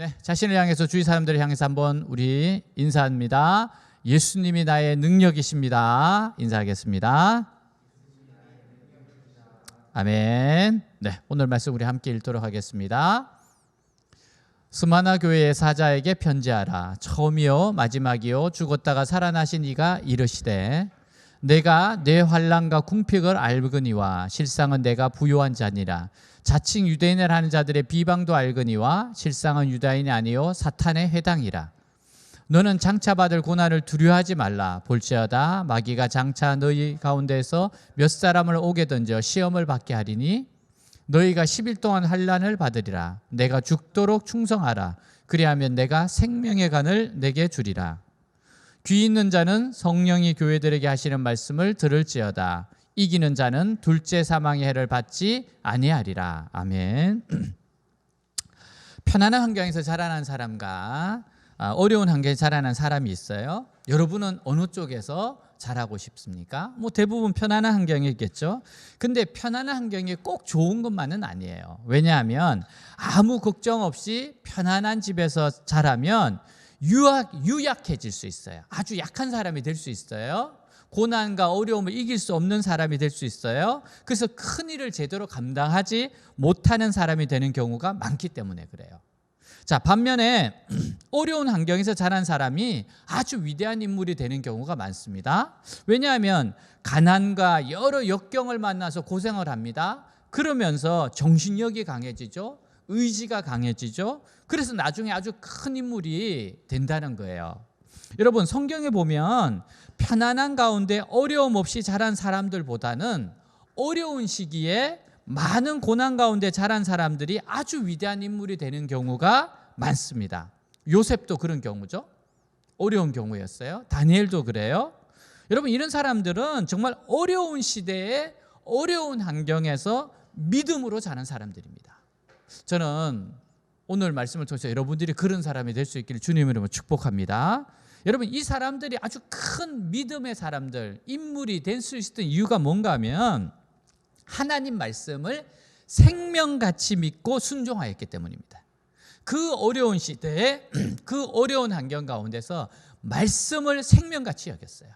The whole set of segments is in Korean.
네, 자신을 향해서 주위 사람들을 향해서 한번 우리 인사합니다. 예수님이 나의 능력이십니다. 인사하겠습니다. 아멘. 네, 오늘 말씀 우리 함께 읽도록 하겠습니다. 스마나 교회의 사자에게 편지하라. 처음이요 마지막이요 죽었다가 살아나신 이가 이르시되 내가 내 환난과 궁핍을 알거니와 실상은 내가 부요한 자니라. 자칭 유대인을 하는 자들의 비방도 알거니와 실상은 유다인이 아니요 사탄의 회당이라. 너는 장차 받을 고난을 두려워하지 말라. 볼지어다 마귀가 장차 너희 가운데서 몇 사람을 오게 던져 시험을 받게 하리니 너희가 10일 동안 환난을 받으리라. 내가 죽도록 충성하라. 그리하면 내가 생명의 간을 내게 주리라. 귀 있는 자는 성령이 교회들에게 하시는 말씀을 들을지어다. 이기는 자는 둘째 사망의 해를 받지 아니하리라. 아멘. 편안한 환경에서 자라난 사람과 어려운 환경에서 자라난 사람이 있어요. 여러분은 어느 쪽에서 자라고 싶습니까? 대부분 편안한 환경이겠죠. 근데 편안한 환경이 꼭 좋은 것만은 아니에요. 왜냐하면 아무 걱정 없이 편안한 집에서 자라면 유약해질 수 있어요. 아주 약한 사람이 될 수 있어요. 고난과 어려움을 이길 수 없는 사람이 될 수 있어요. 그래서 큰 일을 제대로 감당하지 못하는 사람이 되는 경우가 많기 때문에 그래요. 자, 반면에 어려운 환경에서 자란 사람이 아주 위대한 인물이 되는 경우가 많습니다. 왜냐하면 가난과 여러 역경을 만나서 고생을 합니다. 그러면서 정신력이 강해지죠. 의지가 강해지죠. 그래서 나중에 아주 큰 인물이 된다는 거예요. 여러분, 성경에 보면 편안한 가운데 어려움 없이 자란 사람들보다는 어려운 시기에 많은 고난 가운데 자란 사람들이 아주 위대한 인물이 되는 경우가 많습니다. 요셉도 그런 경우죠. 어려운 경우였어요. 다니엘도 그래요. 여러분, 이런 사람들은 정말 어려운 시대에 어려운 환경에서 믿음으로 자란 사람들입니다. 저는 오늘 말씀을 통해서 여러분들이 그런 사람이 될 수 있기를 주님의 이름으로 축복합니다. 여러분, 이 사람들이 아주 큰 믿음의 사람들, 인물이 될 수 있었던 이유가 뭔가 하면 하나님 말씀을 생명같이 믿고 순종하였기 때문입니다. 그 어려운 시대에 그 어려운 환경 가운데서 말씀을 생명같이 여겼어요.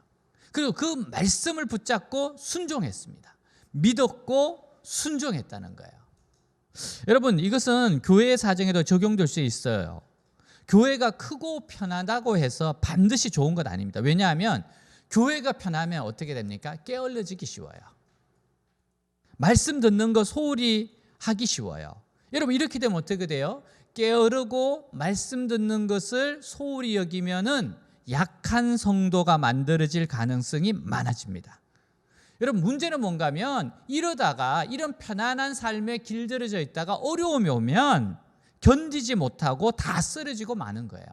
그리고 그 말씀을 붙잡고 순종했습니다. 믿었고 순종했다는 거예요. 여러분, 이것은 교회의 사정에도 적용될 수 있어요. 교회가 크고 편하다고 해서 반드시 좋은 것 아닙니다. 왜냐하면 교회가 편하면 어떻게 됩니까? 게을러지기 쉬워요. 말씀 듣는 거 소홀히 하기 쉬워요. 여러분, 이렇게 되면 어떻게 돼요? 게으르고 말씀 듣는 것을 소홀히 여기면은 약한 성도가 만들어질 가능성이 많아집니다. 여러분, 문제는 뭔가 하면 이러다가 이런 편안한 삶에 길들여져 있다가 어려움이 오면 견디지 못하고 다 쓰러지고 마는 거예요.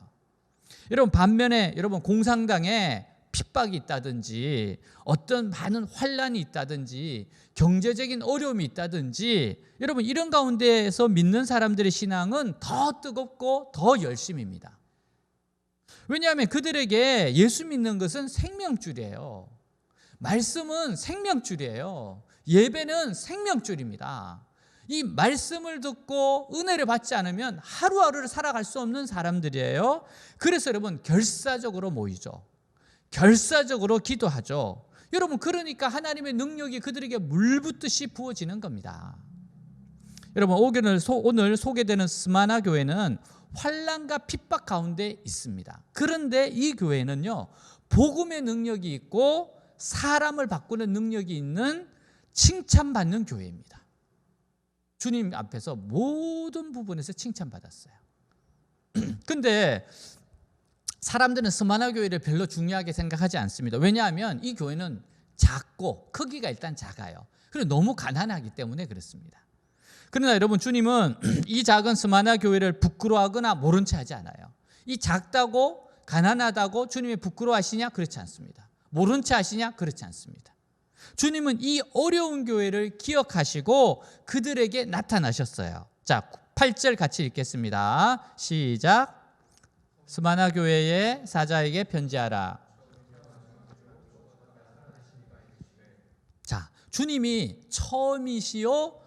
여러분, 반면에 여러분 공상당에 핍박이 있다든지 어떤 많은 환난이 있다든지 경제적인 어려움이 있다든지 여러분, 이런 가운데에서 믿는 사람들의 신앙은 더 뜨겁고 더 열심입니다. 왜냐하면 그들에게 예수 믿는 것은 생명줄이에요. 말씀은 생명줄이에요. 예배는 생명줄입니다. 이 말씀을 듣고 은혜를 받지 않으면 하루하루를 살아갈 수 없는 사람들이에요. 그래서 여러분, 결사적으로 모이죠. 결사적으로 기도하죠. 여러분, 그러니까 하나님의 능력이 그들에게 물붓듯이 부어지는 겁니다. 여러분, 오늘 소개되는 스마나 교회는 환난과 핍박 가운데 있습니다. 그런데 이 교회는요, 복음의 능력이 있고 사람을 바꾸는 능력이 있는 칭찬받는 교회입니다. 주님 앞에서 모든 부분에서 칭찬받았어요. 근데 사람들은 스마나 교회를 별로 중요하게 생각하지 않습니다. 왜냐하면 이 교회는 작고 크기가 일단 작아요. 그리고 너무 가난하기 때문에 그렇습니다. 그러나 여러분, 주님은 이 작은 스마나 교회를 부끄러워하거나 모른 채 하지 않아요. 이 작다고 가난하다고 주님이 부끄러워하시냐? 그렇지 않습니다. 모른 채 하시냐? 그렇지 않습니다. 주님은 이 어려운 교회를 기억하시고 그들에게 나타나셨어요. 자, 8절 같이 읽겠습니다. 시작. 스마나 교회의 사자에게 편지하라. 자, 주님이 처음이시요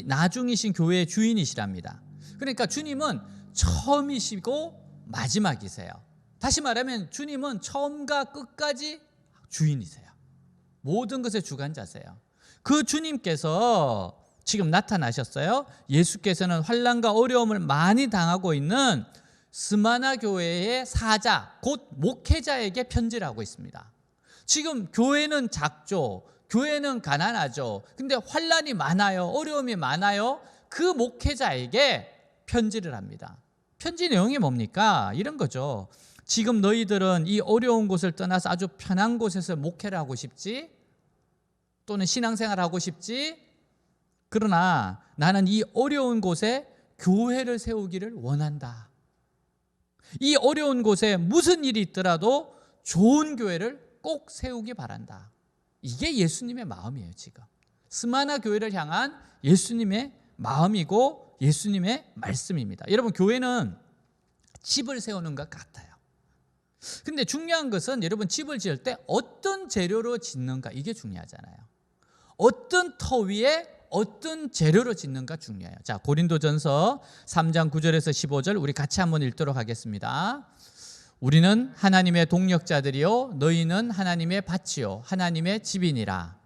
나중이신 교회의 주인이시랍니다. 그러니까 주님은 처음이시고 마지막이세요. 다시 말하면 주님은 처음과 끝까지 주인이세요. 모든 것의 주관자세요. 그 주님께서 지금 나타나셨어요. 예수께서는 환난과 어려움을 많이 당하고 있는 스마나 교회의 사자, 곧 목회자에게 편지를 하고 있습니다. 지금 교회는 작죠. 교회는 가난하죠. 근데 환난이 많아요. 어려움이 많아요. 그 목회자에게 편지를 합니다. 편지 내용이 뭡니까? 이런 거죠. 지금 너희들은 이 어려운 곳을 떠나서 아주 편한 곳에서 목회를 하고 싶지? 또는 신앙생활을 하고 싶지? 그러나 나는 이 어려운 곳에 교회를 세우기를 원한다. 이 어려운 곳에 무슨 일이 있더라도 좋은 교회를 꼭 세우기 바란다. 이게 예수님의 마음이에요. 지금 스마나 교회를 향한 예수님의 마음이고 예수님의 말씀입니다. 여러분, 교회는 집을 세우는 것 같아요. 근데 중요한 것은 여러분, 집을 지을 때 어떤 재료로 짓는가, 이게 중요하잖아요. 어떤 터 위에 어떤 재료로 짓는가 중요해요. 자, 고린도전서 3장 9절에서 15절 우리 같이 한번 읽도록 하겠습니다. 우리는 하나님의 동력자들이요 너희는 하나님의 밭이요 하나님의 집이니라.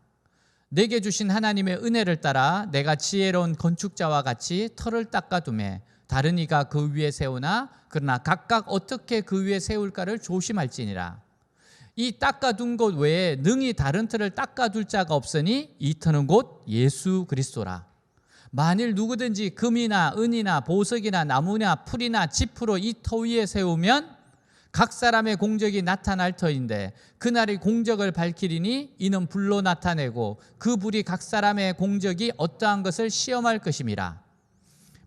내게 주신 하나님의 은혜를 따라 내가 지혜로운 건축자와 같이 터를 닦아두매 다른 이가 그 위에 세우나 그러나 각각 어떻게 그 위에 세울까를 조심할지니라. 이 닦아둔 곳 외에 능히 다른 터를 닦아둘 자가 없으니 이 터는 곧 예수 그리스도라. 만일 누구든지 금이나 은이나 보석이나 나무나 풀이나 짚으로 이 터 위에 세우면 각 사람의 공적이 나타날 터인데 그날의 공적을 밝히리니 이는 불로 나타내고 그 불이 각 사람의 공적이 어떠한 것을 시험할 것임이라.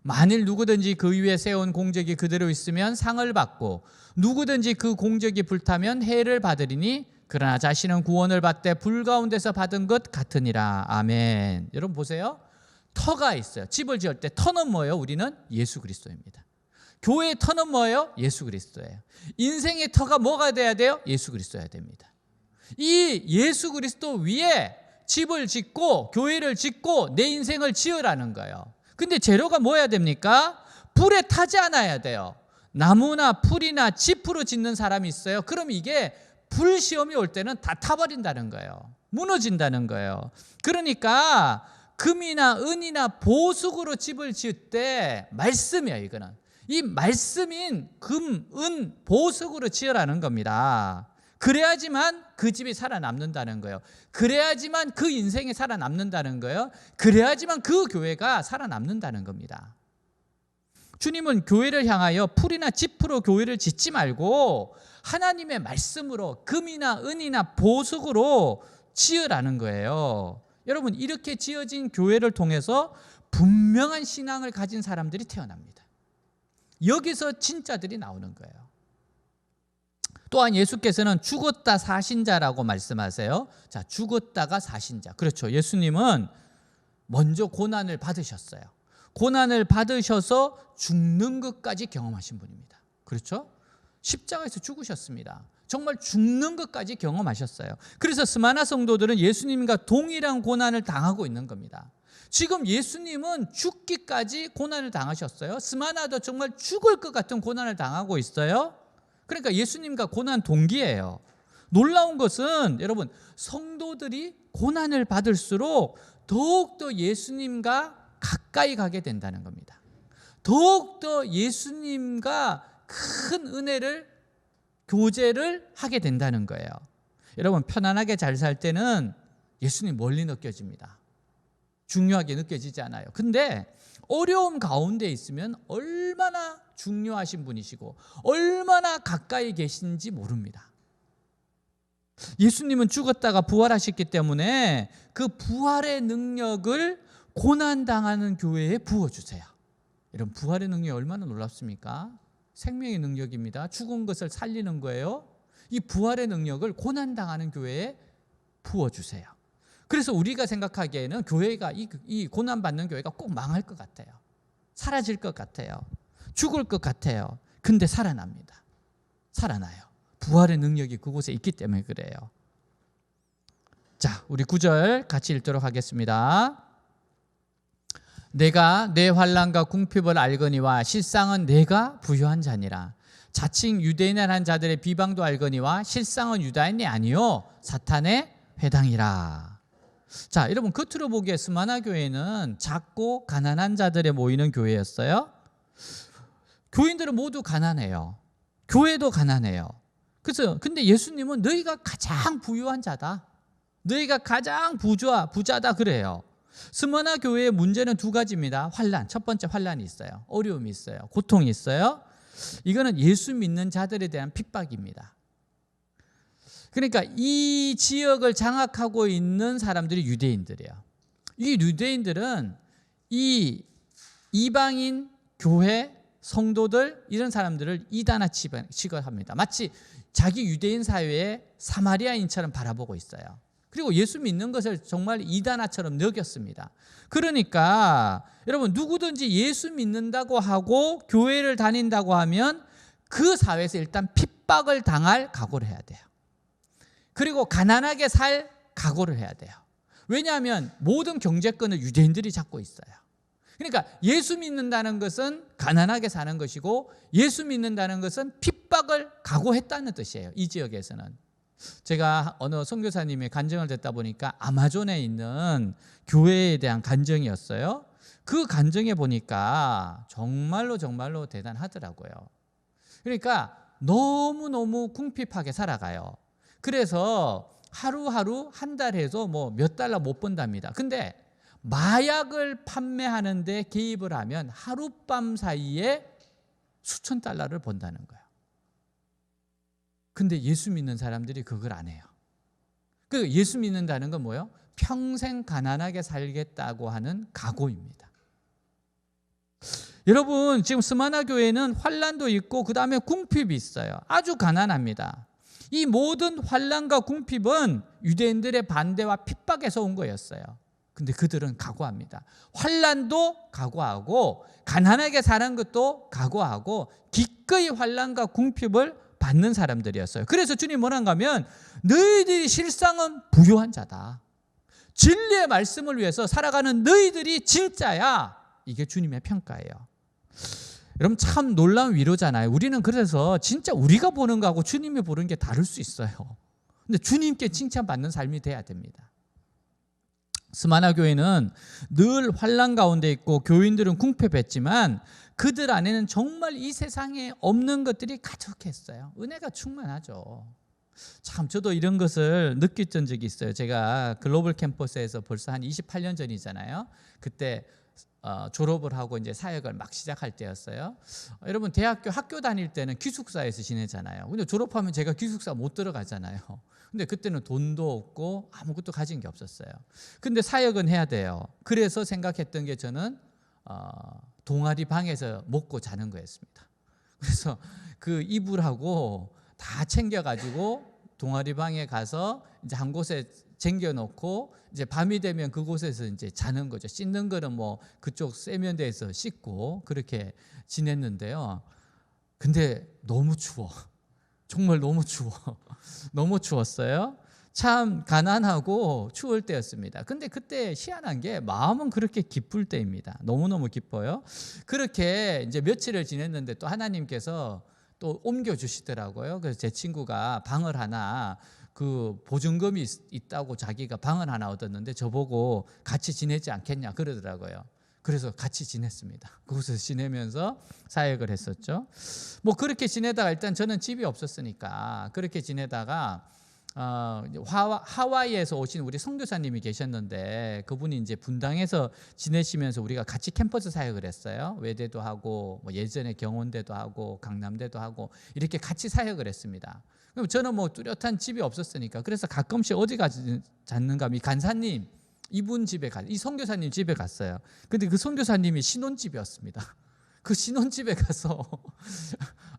만일 누구든지 그 위에 세운 공적이 그대로 있으면 상을 받고 누구든지 그 공적이 불타면 해를 받으리니 그러나 자신은 구원을 받되 불 가운데서 받은 것 같으니라. 아멘. 여러분 보세요. 터가 있어요. 집을 지을 때 터는 뭐예요? 우리는 예수 그리스도입니다. 교회의 터는 뭐예요? 예수 그리스도예요. 인생의 터가 뭐가 돼야 돼요? 예수 그리스도여야 됩니다. 이 예수 그리스도 위에 집을 짓고 교회를 짓고 내 인생을 지으라는 거예요. 근데 재료가 뭐여야 됩니까? 불에 타지 않아야 돼요. 나무나 풀이나 짚으로 짓는 사람이 있어요. 그럼 이게 불 시험이 올 때는 다 타버린다는 거예요. 무너진다는 거예요. 그러니까 금이나 은이나 보석으로 집을 지을 때 말씀이에요. 이거는 이 말씀인 금, 은, 보석으로 지으라는 겁니다. 그래야지만 그 집이 살아남는다는 거예요. 그래야지만 그 인생이 살아남는다는 거예요. 그래야지만 그 교회가 살아남는다는 겁니다. 주님은 교회를 향하여 풀이나 짚으로 교회를 짓지 말고 하나님의 말씀으로 금이나 은이나 보석으로 지으라는 거예요. 여러분, 이렇게 지어진 교회를 통해서 분명한 신앙을 가진 사람들이 태어납니다. 여기서 진짜들이 나오는 거예요. 또한 예수께서는 죽었다 사신 자라고 말씀하세요. 자, 죽었다가 사신 자. 그렇죠. 예수님은 먼저 고난을 받으셨어요. 고난을 받으셔서 죽는 것까지 경험하신 분입니다. 그렇죠? 십자가에서 죽으셨습니다. 정말 죽는 것까지 경험하셨어요. 그래서 스마나 성도들은 예수님과 동일한 고난을 당하고 있는 겁니다. 지금 예수님은 죽기까지 고난을 당하셨어요. 스마나도 정말 죽을 것 같은 고난을 당하고 있어요. 그러니까 예수님과 고난 동기예요. 놀라운 것은 여러분, 성도들이 고난을 받을수록 더욱더 예수님과 가까이 가게 된다는 겁니다. 더욱더 예수님과 큰 은혜를 교제를 하게 된다는 거예요. 여러분, 편안하게 잘 살 때는 예수님 멀리 느껴집니다. 중요하게 느껴지지 않아요. 근데 어려움 가운데 있으면 얼마나 중요하신 분이시고 얼마나 가까이 계신지 모릅니다. 예수님은 죽었다가 부활하셨기 때문에 그 부활의 능력을 고난당하는 교회에 부어주세요. 여러분, 부활의 능력이 얼마나 놀랍습니까? 생명의 능력입니다. 죽은 것을 살리는 거예요. 이 부활의 능력을 고난당하는 교회에 부어주세요. 그래서 우리가 생각하기에는 교회가 이 고난받는 교회가 꼭 망할 것 같아요. 사라질 것 같아요. 죽을 것 같아요. 근데 살아납니다. 살아나요. 부활의 능력이 그곳에 있기 때문에 그래요. 자, 우리 9절 같이 읽도록 하겠습니다. 내가 내 환난과 궁핍을 알거니와 실상은 내가 부유한 자니라. 자칭 유대인이라는 자들의 비방도 알거니와 실상은 유다인이 아니요 사탄의 회당이라. 자, 여러분 겉으로 보기에 스마나 교회는 작고 가난한 자들의 모이는 교회였어요. 교인들은 모두 가난해요. 교회도 가난해요. 그래서 근데 예수님은 너희가 가장 부유한 자다, 너희가 가장 부자다 그래요. 스마나 교회의 문제는 두 가지입니다. 환난, 첫 번째 환난이 있어요. 어려움이 있어요. 고통이 있어요. 이거는 예수 믿는 자들에 대한 핍박입니다. 그러니까 이 지역을 장악하고 있는 사람들이 유대인들이에요. 이 유대인들은 이 이방인 교회 성도들 이런 사람들을 이단화 취급합니다. 마치 자기 유대인 사회에 사마리아인처럼 바라보고 있어요. 그리고 예수 믿는 것을 정말 이단화처럼 여겼습니다. 그러니까 여러분 누구든지 예수 믿는다고 하고 교회를 다닌다고 하면 그 사회에서 일단 핍박을 당할 각오를 해야 돼요. 그리고 가난하게 살 각오를 해야 돼요. 왜냐하면 모든 경제권을 유대인들이 잡고 있어요. 그러니까 예수 믿는다는 것은 가난하게 사는 것이고 예수 믿는다는 것은 핍박을 각오했다는 뜻이에요. 이 지역에서는. 제가 어느 선교사님의 간증을 듣다 보니까 아마존에 있는 교회에 대한 간증이었어요. 그 간증에 보니까 정말로 대단하더라고요. 그러니까 너무너무 궁핍하게 살아가요. 그래서 하루하루 한 달에도 뭐 몇 달러 못 번답니다. 근데 마약을 판매하는 데 개입을 하면 하룻밤 사이에 수천 달러를 번다는 거예요. 근데 예수 믿는 사람들이 그걸 안 해요. 그 예수 믿는다는 건 뭐예요? 평생 가난하게 살겠다고 하는 각오입니다. 여러분 지금 스마나 교회는 환난도 있고 그 다음에 궁핍이 있어요. 아주 가난합니다. 이 모든 환난과 궁핍은 유대인들의 반대와 핍박에서 온 거였어요. 근데 그들은 각오합니다. 환난도 각오하고 가난하게 사는 것도 각오하고 기꺼이 환난과 궁핍을 받는 사람들이었어요. 그래서 주님 뭐란가 하면 너희들이 실상은 부유한 자다. 진리의 말씀을 위해서 살아가는 너희들이 진짜야. 이게 주님의 평가예요. 여러분 참 놀라운 위로잖아요. 우리는 그래서 진짜 우리가 보는 거하고 주님이 보는 게 다를 수 있어요. 근데 주님께 칭찬받는 삶이 돼야 됩니다. 스마나 교회는 늘 환난 가운데 있고 교인들은 궁핍했지만 그들 안에는 정말 이 세상에 없는 것들이 가득했어요. 은혜가 충만하죠. 참 저도 이런 것을 느꼈던 적이 있어요. 제가 글로벌 캠퍼스에서 벌써 한 28년 전이잖아요. 그때 졸업을 하고 이제 사역을 막 시작할 때였어요. 여러분 대학교 학교 다닐 때는 기숙사에서 지내잖아요. 근데 졸업하면 제가 기숙사 못 들어가잖아요. 근데 그때는 돈도 없고 아무것도 가진 게 없었어요. 근데 사역은 해야 돼요. 그래서 생각했던 게 저는 동아리 방에서 먹고 자는 거였습니다. 그래서 그 이불하고 다 챙겨가지고 동아리 방에 가서 이제 한 곳에 쟁겨놓고 이제 밤이 되면 그곳에서 이제 자는 거죠. 씻는 거는 뭐 그쪽 세면대에서 씻고 그렇게 지냈는데요. 근데 너무 추워. 정말 너무 추워. 너무 추웠어요. 참 가난하고 추울 때였습니다. 근데 그때 희한한 게 마음은 그렇게 기쁠 때입니다. 너무너무 기뻐요. 그렇게 이제 며칠을 지냈는데 또 하나님께서 또 옮겨주시더라고요. 그래서 제 친구가 방을 하나 그 보증금이 있다고 자기가 방을 하나 얻었는데 저보고 같이 지내지 않겠냐 그러더라고요. 그래서 같이 지냈습니다. 그곳에서 지내면서 사역을 했었죠. 뭐 그렇게 지내다가 일단 저는 집이 없었으니까 그렇게 지내다가 하와이에서 오신 우리 선교사님이 계셨는데 그분이 이제 분당에서 지내시면서 우리가 같이 캠퍼스 사역을 했어요. 외대도 하고 뭐 예전에 경원대도 하고 강남대도 하고 이렇게 같이 사역을 했습니다. 그럼 저는 뭐 뚜렷한 집이 없었으니까 그래서 가끔씩 어디 가지 잤는가 하면 이 간사님 이분 집에 이 선교사님 집에 갔어요. 근데 그 선교사님이 신혼집이었습니다. 그 신혼집에 가서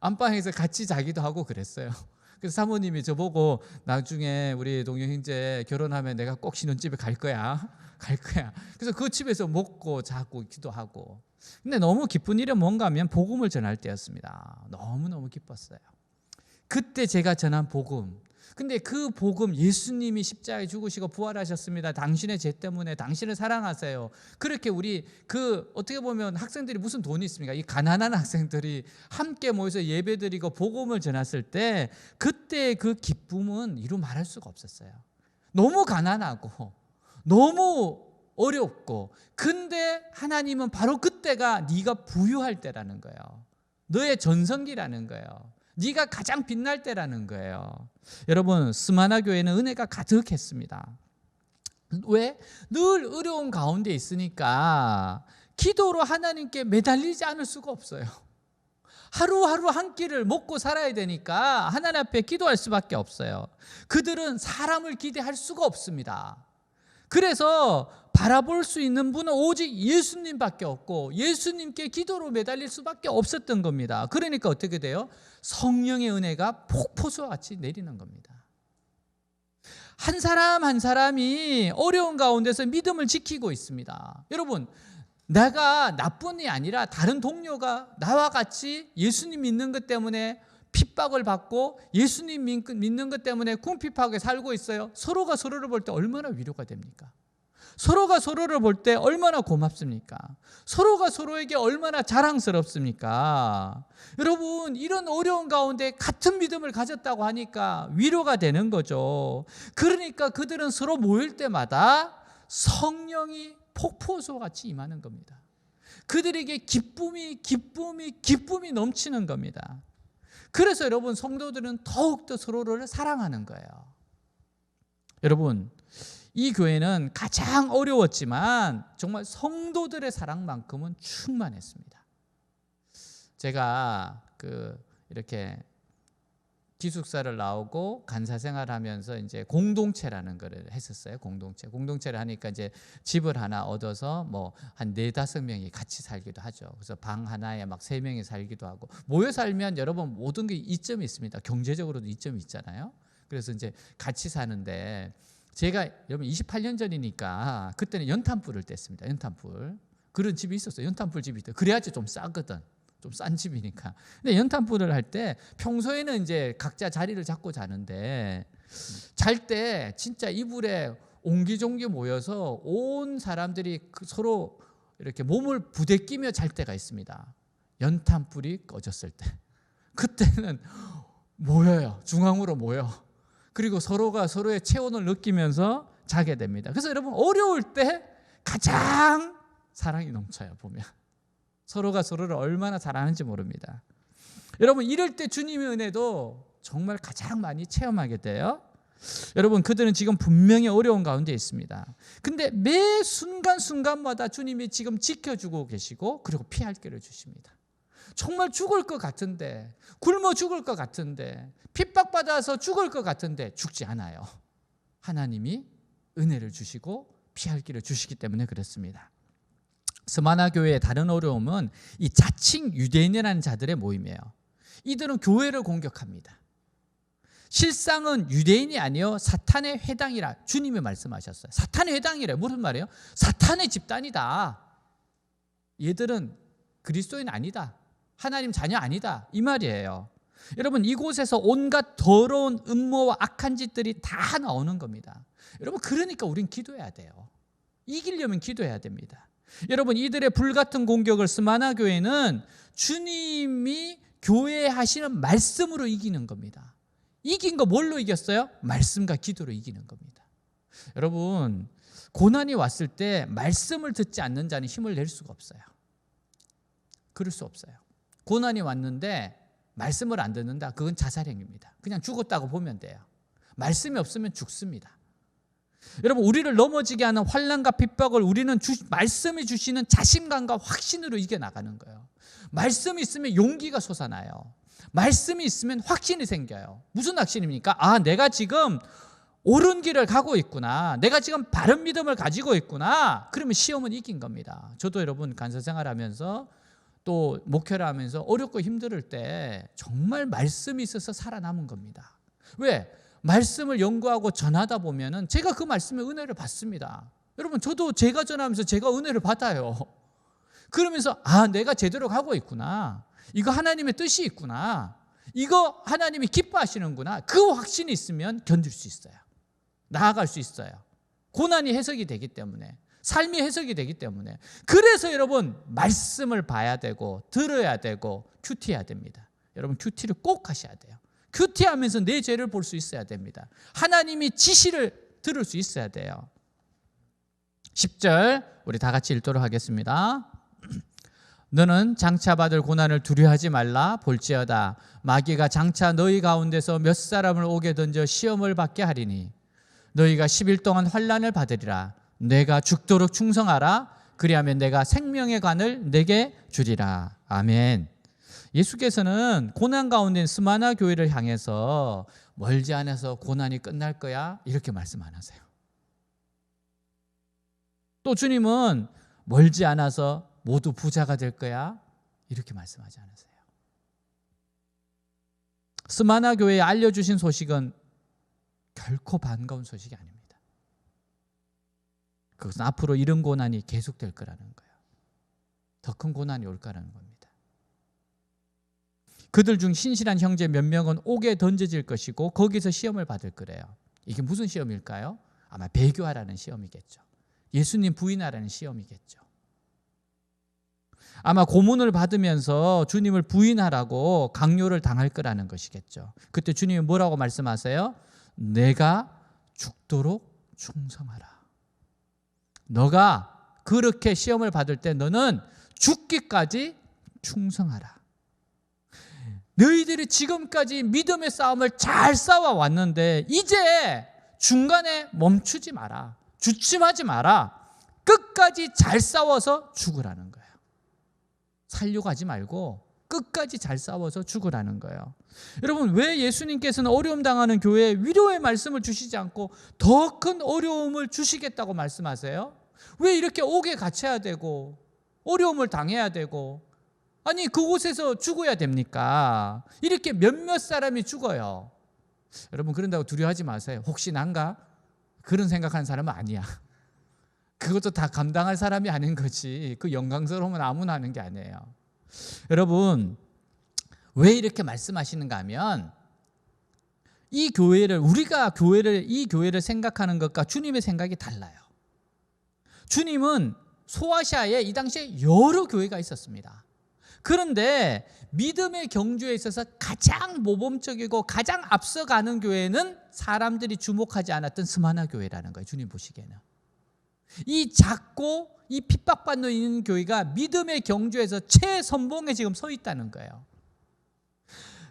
안방에서 같이 자기도 하고 그랬어요. 그래서 사모님이 저보고 나중에 우리 동영 형제 결혼하면 내가 꼭 신혼집에 갈 거야. 그래서 그 집에서 먹고 자고 기도하고. 근데 너무 기쁜 일은 뭔가 하면 복음을 전할 때였습니다. 너무너무 기뻤어요. 그때 제가 전한 복음, 근데 그 복음, 예수님이 십자가에 죽으시고 부활하셨습니다. 당신의 죄 때문에 당신을 사랑하세요. 그렇게 우리 어떻게 보면 학생들이 무슨 돈이 있습니까? 이 가난한 학생들이 함께 모여서 예배드리고 복음을 전했을 때 그때 그 기쁨은 이루 말할 수가 없었어요. 너무 가난하고 너무 어렵고, 근데 하나님은 바로 그때가 네가 부유할 때라는 거예요. 너의 전성기라는 거예요. 네가 가장 빛날 때라는 거예요. 여러분, 스마나 교회는 은혜가 가득했습니다. 왜? 늘 어려운 가운데 있으니까 기도로 하나님께 매달리지 않을 수가 없어요. 하루하루 한 끼를 먹고 살아야 되니까 하나님 앞에 기도할 수밖에 없어요. 그들은 사람을 기대할 수가 없습니다. 그래서 바라볼 수 있는 분은 오직 예수님밖에 없고 예수님께 기도로 매달릴 수밖에 없었던 겁니다. 그러니까 어떻게 돼요? 성령의 은혜가 폭포수와 같이 내리는 겁니다. 한 사람 한 사람이 어려운 가운데서 믿음을 지키고 있습니다. 여러분, 내가 나뿐이 아니라 다른 동료가 나와 같이 예수님 믿는 것 때문에 핍박을 받고 예수님 믿는 것 때문에 궁핍하게 살고 있어요. 서로가 서로를 볼 때 얼마나 위로가 됩니까? 서로가 서로를 볼 때 얼마나 고맙습니까? 서로가 서로에게 얼마나 자랑스럽습니까? 여러분, 이런 어려운 가운데 같은 믿음을 가졌다고 하니까 위로가 되는 거죠. 그러니까 그들은 서로 모일 때마다 성령이 폭포수와 같이 임하는 겁니다. 그들에게 기쁨이 넘치는 겁니다. 그래서 여러분, 성도들은 더욱더 서로를 사랑하는 거예요. 여러분, 이 교회는 가장 어려웠지만 정말 성도들의 사랑만큼은 충만했습니다. 제가 이렇게 기숙사를 나오고 간사 생활하면서 이제 공동체라는 거를 했었어요. 공동체를 하니까 이제 집을 하나 얻어서 뭐 한 4-5명이 같이 살기도 하죠. 그래서 방 하나에 막 3명이 살기도 하고, 모여 살면 여러분 모든 게 이점이 있습니다. 경제적으로도 이점이 있잖아요. 그래서 이제 같이 사는데, 제가 여러분 28년 전이니까 그때는 연탄불을 뗐습니다. 연탄불. 그런 집이 있었어요. 연탄불 집이 있다. 그래야지 좀 싸거든. 좀 싼 집이니까. 근데 연탄불을 할 때 평소에는 이제 각자 자리를 잡고 자는데, 잘 때 진짜 이불에 옹기종기 모여서 온 사람들이 서로 이렇게 몸을 부대끼며 잘 때가 있습니다. 연탄불이 꺼졌을 때. 그때는 모여요. 중앙으로 모여. 그리고 서로가 서로의 체온을 느끼면서 자게 됩니다. 그래서 여러분, 어려울 때 가장 사랑이 넘쳐요. 보면 서로가 서로를 얼마나 사랑하는지 모릅니다. 여러분, 이럴 때 주님의 은혜도 정말 가장 많이 체험하게 돼요. 여러분, 그들은 지금 분명히 어려운 가운데 있습니다. 근데 매 순간순간마다 주님이 지금 지켜주고 계시고, 그리고 피할 길을 주십니다. 정말 죽을 것 같은데, 굶어 죽을 것 같은데, 핍박받아서 죽을 것 같은데 죽지 않아요. 하나님이 은혜를 주시고 피할 길을 주시기 때문에 그렇습니다. 스마나 교회의 다른 어려움은 이 자칭 유대인이라는 자들의 모임이에요. 이들은 교회를 공격합니다. 실상은 유대인이 아니요 사탄의 회당이라 주님이 말씀하셨어요. 사탄의 회당이래. 무슨 말이에요? 사탄의 집단이다. 얘들은 그리스도인 아니다. 하나님 자녀 아니다. 이 말이에요. 여러분, 이곳에서 온갖 더러운 음모와 악한 짓들이 다 나오는 겁니다. 여러분, 그러니까 우린 기도해야 돼요. 이기려면 기도해야 됩니다. 여러분, 이들의 불같은 공격을 스마나 교회는 주님이 교회에 하시는 말씀으로 이기는 겁니다. 이긴 거 뭘로 이겼어요? 말씀과 기도로 이기는 겁니다. 여러분, 고난이 왔을 때 말씀을 듣지 않는 자는 힘을 낼 수가 없어요. 그럴 수 없어요. 고난이 왔는데 말씀을 안 듣는다, 그건 자살행위입니다. 그냥 죽었다고 보면 돼요. 말씀이 없으면 죽습니다. 여러분, 우리를 넘어지게 하는 환난과 핍박을 우리는 말씀이 주시는 자신감과 확신으로 이겨나가는 거예요. 말씀이 있으면 용기가 솟아나요. 말씀이 있으면 확신이 생겨요. 무슨 확신입니까? 아, 내가 지금 옳은 길을 가고 있구나. 내가 지금 바른 믿음을 가지고 있구나. 그러면 시험은 이긴 겁니다. 저도 여러분 간사 생활하면서 또 목회를 하면서 어렵고 힘들 때 정말 말씀이 있어서 살아남은 겁니다. 왜? 말씀을 연구하고 전하다 보면은 제가 그 말씀의 은혜를 받습니다. 여러분, 저도 제가 전하면서 제가 은혜를 받아요. 그러면서 아, 내가 제대로 가고 있구나. 이거 하나님의 뜻이 있구나. 이거 하나님이 기뻐하시는구나. 그 확신이 있으면 견딜 수 있어요. 나아갈 수 있어요. 고난이 해석이 되기 때문에, 삶이 해석이 되기 때문에. 그래서 여러분 말씀을 봐야 되고 들어야 되고 큐티해야 됩니다. 여러분 큐티를 꼭 하셔야 돼요. 큐티하면서 내 죄를 볼 수 있어야 됩니다. 하나님이 지시를 들을 수 있어야 돼요. 10절 우리 다 같이 읽도록 하겠습니다. 너는 장차 받을 고난을 두려워하지 말라. 볼지어다 마귀가 장차 너희 가운데서 몇 사람을 오게 던져 시험을 받게 하리니 너희가 10일 동안 환난을 받으리라. 내가 죽도록 충성하라. 그리하면 내가 생명의 관을 내게 주리라. 아멘. 예수께서는 고난 가운데 있는 스마나 교회를 향해서 멀지 않아서 고난이 끝날 거야 이렇게 말씀 안 하세요. 또 주님은 멀지 않아서 모두 부자가 될 거야 이렇게 말씀하지 않으세요. 스마나 교회에 알려주신 소식은 결코 반가운 소식이 아닙니다. 그것은 앞으로 이런 고난이 계속될 거라는 거예요. 더 큰 고난이 올 거라는 겁니다. 그들 중 신실한 형제 몇 명은 옥에 던져질 것이고 거기서 시험을 받을 거래요. 이게 무슨 시험일까요? 아마 배교하라는 시험이겠죠. 예수님 부인하라는 시험이겠죠. 아마 고문을 받으면서 주님을 부인하라고 강요를 당할 거라는 것이겠죠. 그때 주님이 뭐라고 말씀하세요? 내가 죽도록 충성하라. 너가 그렇게 시험을 받을 때 너는 죽기까지 충성하라. 너희들이 지금까지 믿음의 싸움을 잘 싸워왔는데 이제 중간에 멈추지 마라. 주춤하지 마라. 끝까지 잘 싸워서 죽으라는 거예요. 살려고 하지 말고 끝까지 잘 싸워서 죽으라는 거예요. 여러분 왜 예수님께서는 어려움 당하는 교회에 위로의 말씀을 주시지 않고 더 큰 어려움을 주시겠다고 말씀하세요? 왜 이렇게 옥에 갇혀야 되고 어려움을 당해야 되고 아니 그곳에서 죽어야 됩니까? 이렇게 몇몇 사람이 죽어요. 여러분 그런다고 두려워하지 마세요. 혹시 난가? 그런 생각하는 사람은 아니야. 그것도 다 감당할 사람이 아닌 거지. 그 영광스러움은 아무나 하는 게 아니에요. 여러분 왜 이렇게 말씀하시는가 하면 이 교회를 우리가 이 교회를 생각하는 것과 주님의 생각이 달라요. 주님은 소아시아에 이 당시에 여러 교회가 있었습니다. 그런데 믿음의 경주에 있어서 가장 모범적이고 가장 앞서가는 교회는 사람들이 주목하지 않았던 스마나 교회라는 거예요. 주님 보시기에는. 이 작고 이 핍박받는 있는 교회가 믿음의 경주에서 최선봉에 지금 서 있다는 거예요.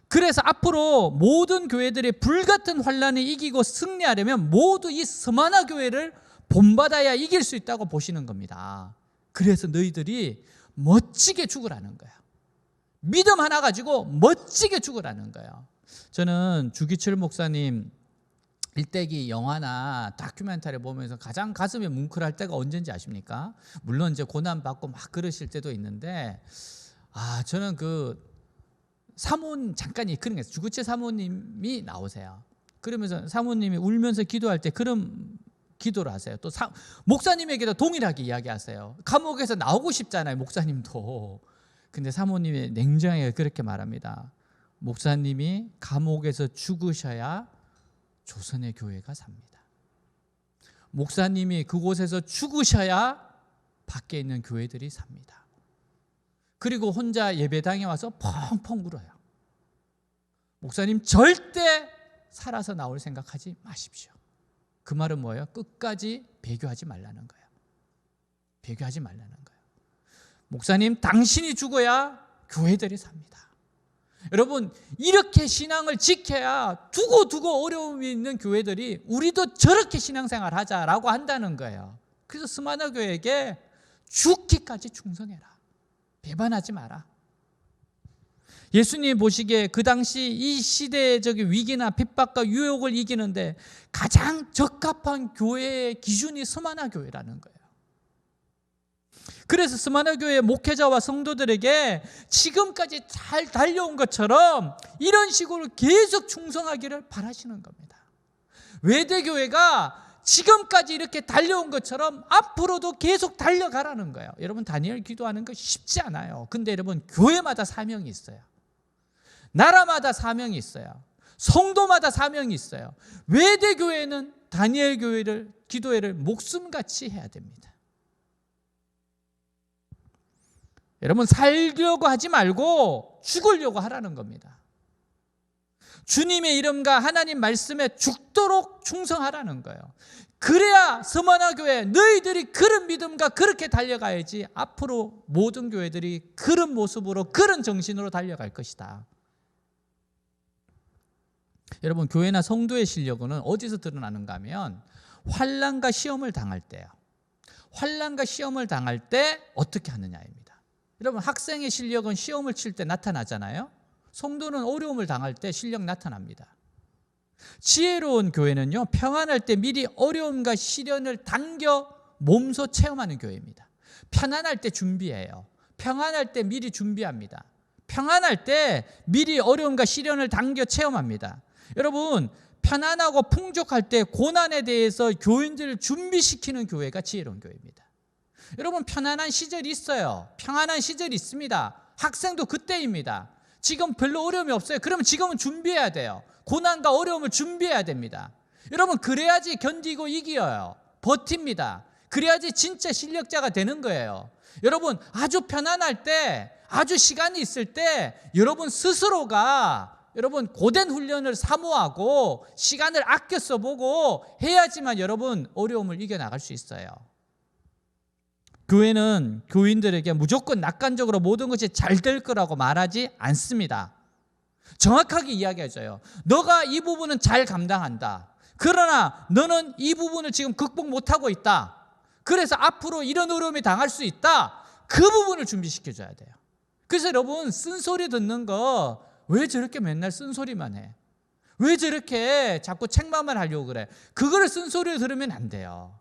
그래서 앞으로 모든 교회들이 불같은 환난을 이기고 승리하려면 모두 이 스마나 교회를 본받아야 이길 수 있다고 보시는 겁니다. 그래서 너희들이 멋지게 죽으라는 거예요. 믿음 하나 가지고 멋지게 죽으라는 거예요. 저는 주기철 목사님 일대기 영화나 다큐멘터리 보면서 가장 가슴이 뭉클할 때가 언제인지 아십니까? 물론 이제 고난받고 막 그러실 때도 있는데 저는 그 사모님 잠깐 그런 게 있어요. 주구체 사모님이 나오세요. 그러면서 사모님이 울면서 기도할 때 그런 기도를 하세요. 또 목사님에게도 동일하게 이야기하세요. 감옥에서 나오고 싶잖아요. 목사님도. 근데 사모님이 냉정하게 그렇게 말합니다. 목사님이 감옥에서 죽으셔야 조선의 교회가 삽니다. 목사님이 그곳에서 죽으셔야 밖에 있는 교회들이 삽니다. 그리고 혼자 예배당에 와서 펑펑 울어요. 목사님 절대 살아서 나올 생각하지 마십시오. 그 말은 뭐예요? 끝까지 배교하지 말라는 거예요. 배교하지 말라는 거예요. 목사님 당신이 죽어야 교회들이 삽니다. 여러분 이렇게 신앙을 지켜야 두고 어려움이 있는 교회들이 우리도 저렇게 신앙생활 하자라고 한다는 거예요. 그래서 스마나 교회에게 죽기까지 충성해라. 배반하지 마라. 예수님 보시기에 그 당시 이 시대적인 위기나 핍박과 유혹을 이기는데 가장 적합한 교회의 기준이 스마나 교회라는 거예요. 그래서 스마나 교회 목회자와 성도들에게 지금까지 잘 달려온 것처럼 이런 식으로 계속 충성하기를 바라시는 겁니다. 외대교회가 지금까지 이렇게 달려온 것처럼 앞으로도 계속 달려가라는 거예요. 여러분 다니엘 기도하는 거 쉽지 않아요. 근데 여러분 교회마다 사명이 있어요. 나라마다 사명이 있어요. 성도마다 사명이 있어요. 외대교회는 다니엘 교회를, 기도회를 목숨같이 해야 됩니다. 여러분, 살려고 하지 말고 죽으려고 하라는 겁니다. 주님의 이름과 하나님 말씀에 죽도록 충성하라는 거예요. 그래야 서머나 교회, 너희들이 그런 믿음과 그렇게 달려가야지 앞으로 모든 교회들이 그런 모습으로, 그런 정신으로 달려갈 것이다. 여러분, 교회나 성도의 실력은 어디서 드러나는가 하면 환난과 시험을 당할 때요. 환난과 시험을 당할 때 어떻게 하느냐입니다. 여러분, 학생의 실력은 시험을 칠 때 나타나잖아요. 성도는 어려움을 당할 때 실력 나타납니다. 지혜로운 교회는요, 평안할 때 미리 어려움과 시련을 당겨 몸소 체험하는 교회입니다. 편안할 때 준비해요. 평안할 때 미리 준비합니다. 평안할 때 미리 어려움과 시련을 당겨 체험합니다. 여러분, 편안하고 풍족할 때 고난에 대해서 교인들을 준비시키는 교회가 지혜로운 교회입니다. 여러분, 편안한 시절이 있어요. 평안한 시절이 있습니다. 학생도 그때입니다. 지금 별로 어려움이 없어요. 그러면 지금은 준비해야 돼요. 고난과 어려움을 준비해야 됩니다. 여러분, 그래야지 견디고 이겨요. 버팁니다. 그래야지 진짜 실력자가 되는 거예요. 여러분, 아주 편안할 때, 아주 시간이 있을 때 여러분 스스로가 여러분 고된 훈련을 사모하고 시간을 아껴 써보고 해야지만 여러분 어려움을 이겨나갈 수 있어요. 교회는 교인들에게 무조건 낙관적으로 모든 것이 잘 될 거라고 말하지 않습니다. 정확하게 이야기해줘요. 너가 이 부분은 잘 감당한다. 그러나 너는 이 부분을 지금 극복 못하고 있다. 그래서 앞으로 이런 어려움이 당할 수 있다. 그 부분을 준비시켜줘야 돼요. 그래서 여러분, 쓴소리 듣는 거 왜 저렇게 맨날 쓴소리만 해? 왜 저렇게 자꾸 책망만 하려고 그래? 그걸 쓴소리를 들으면 안 돼요.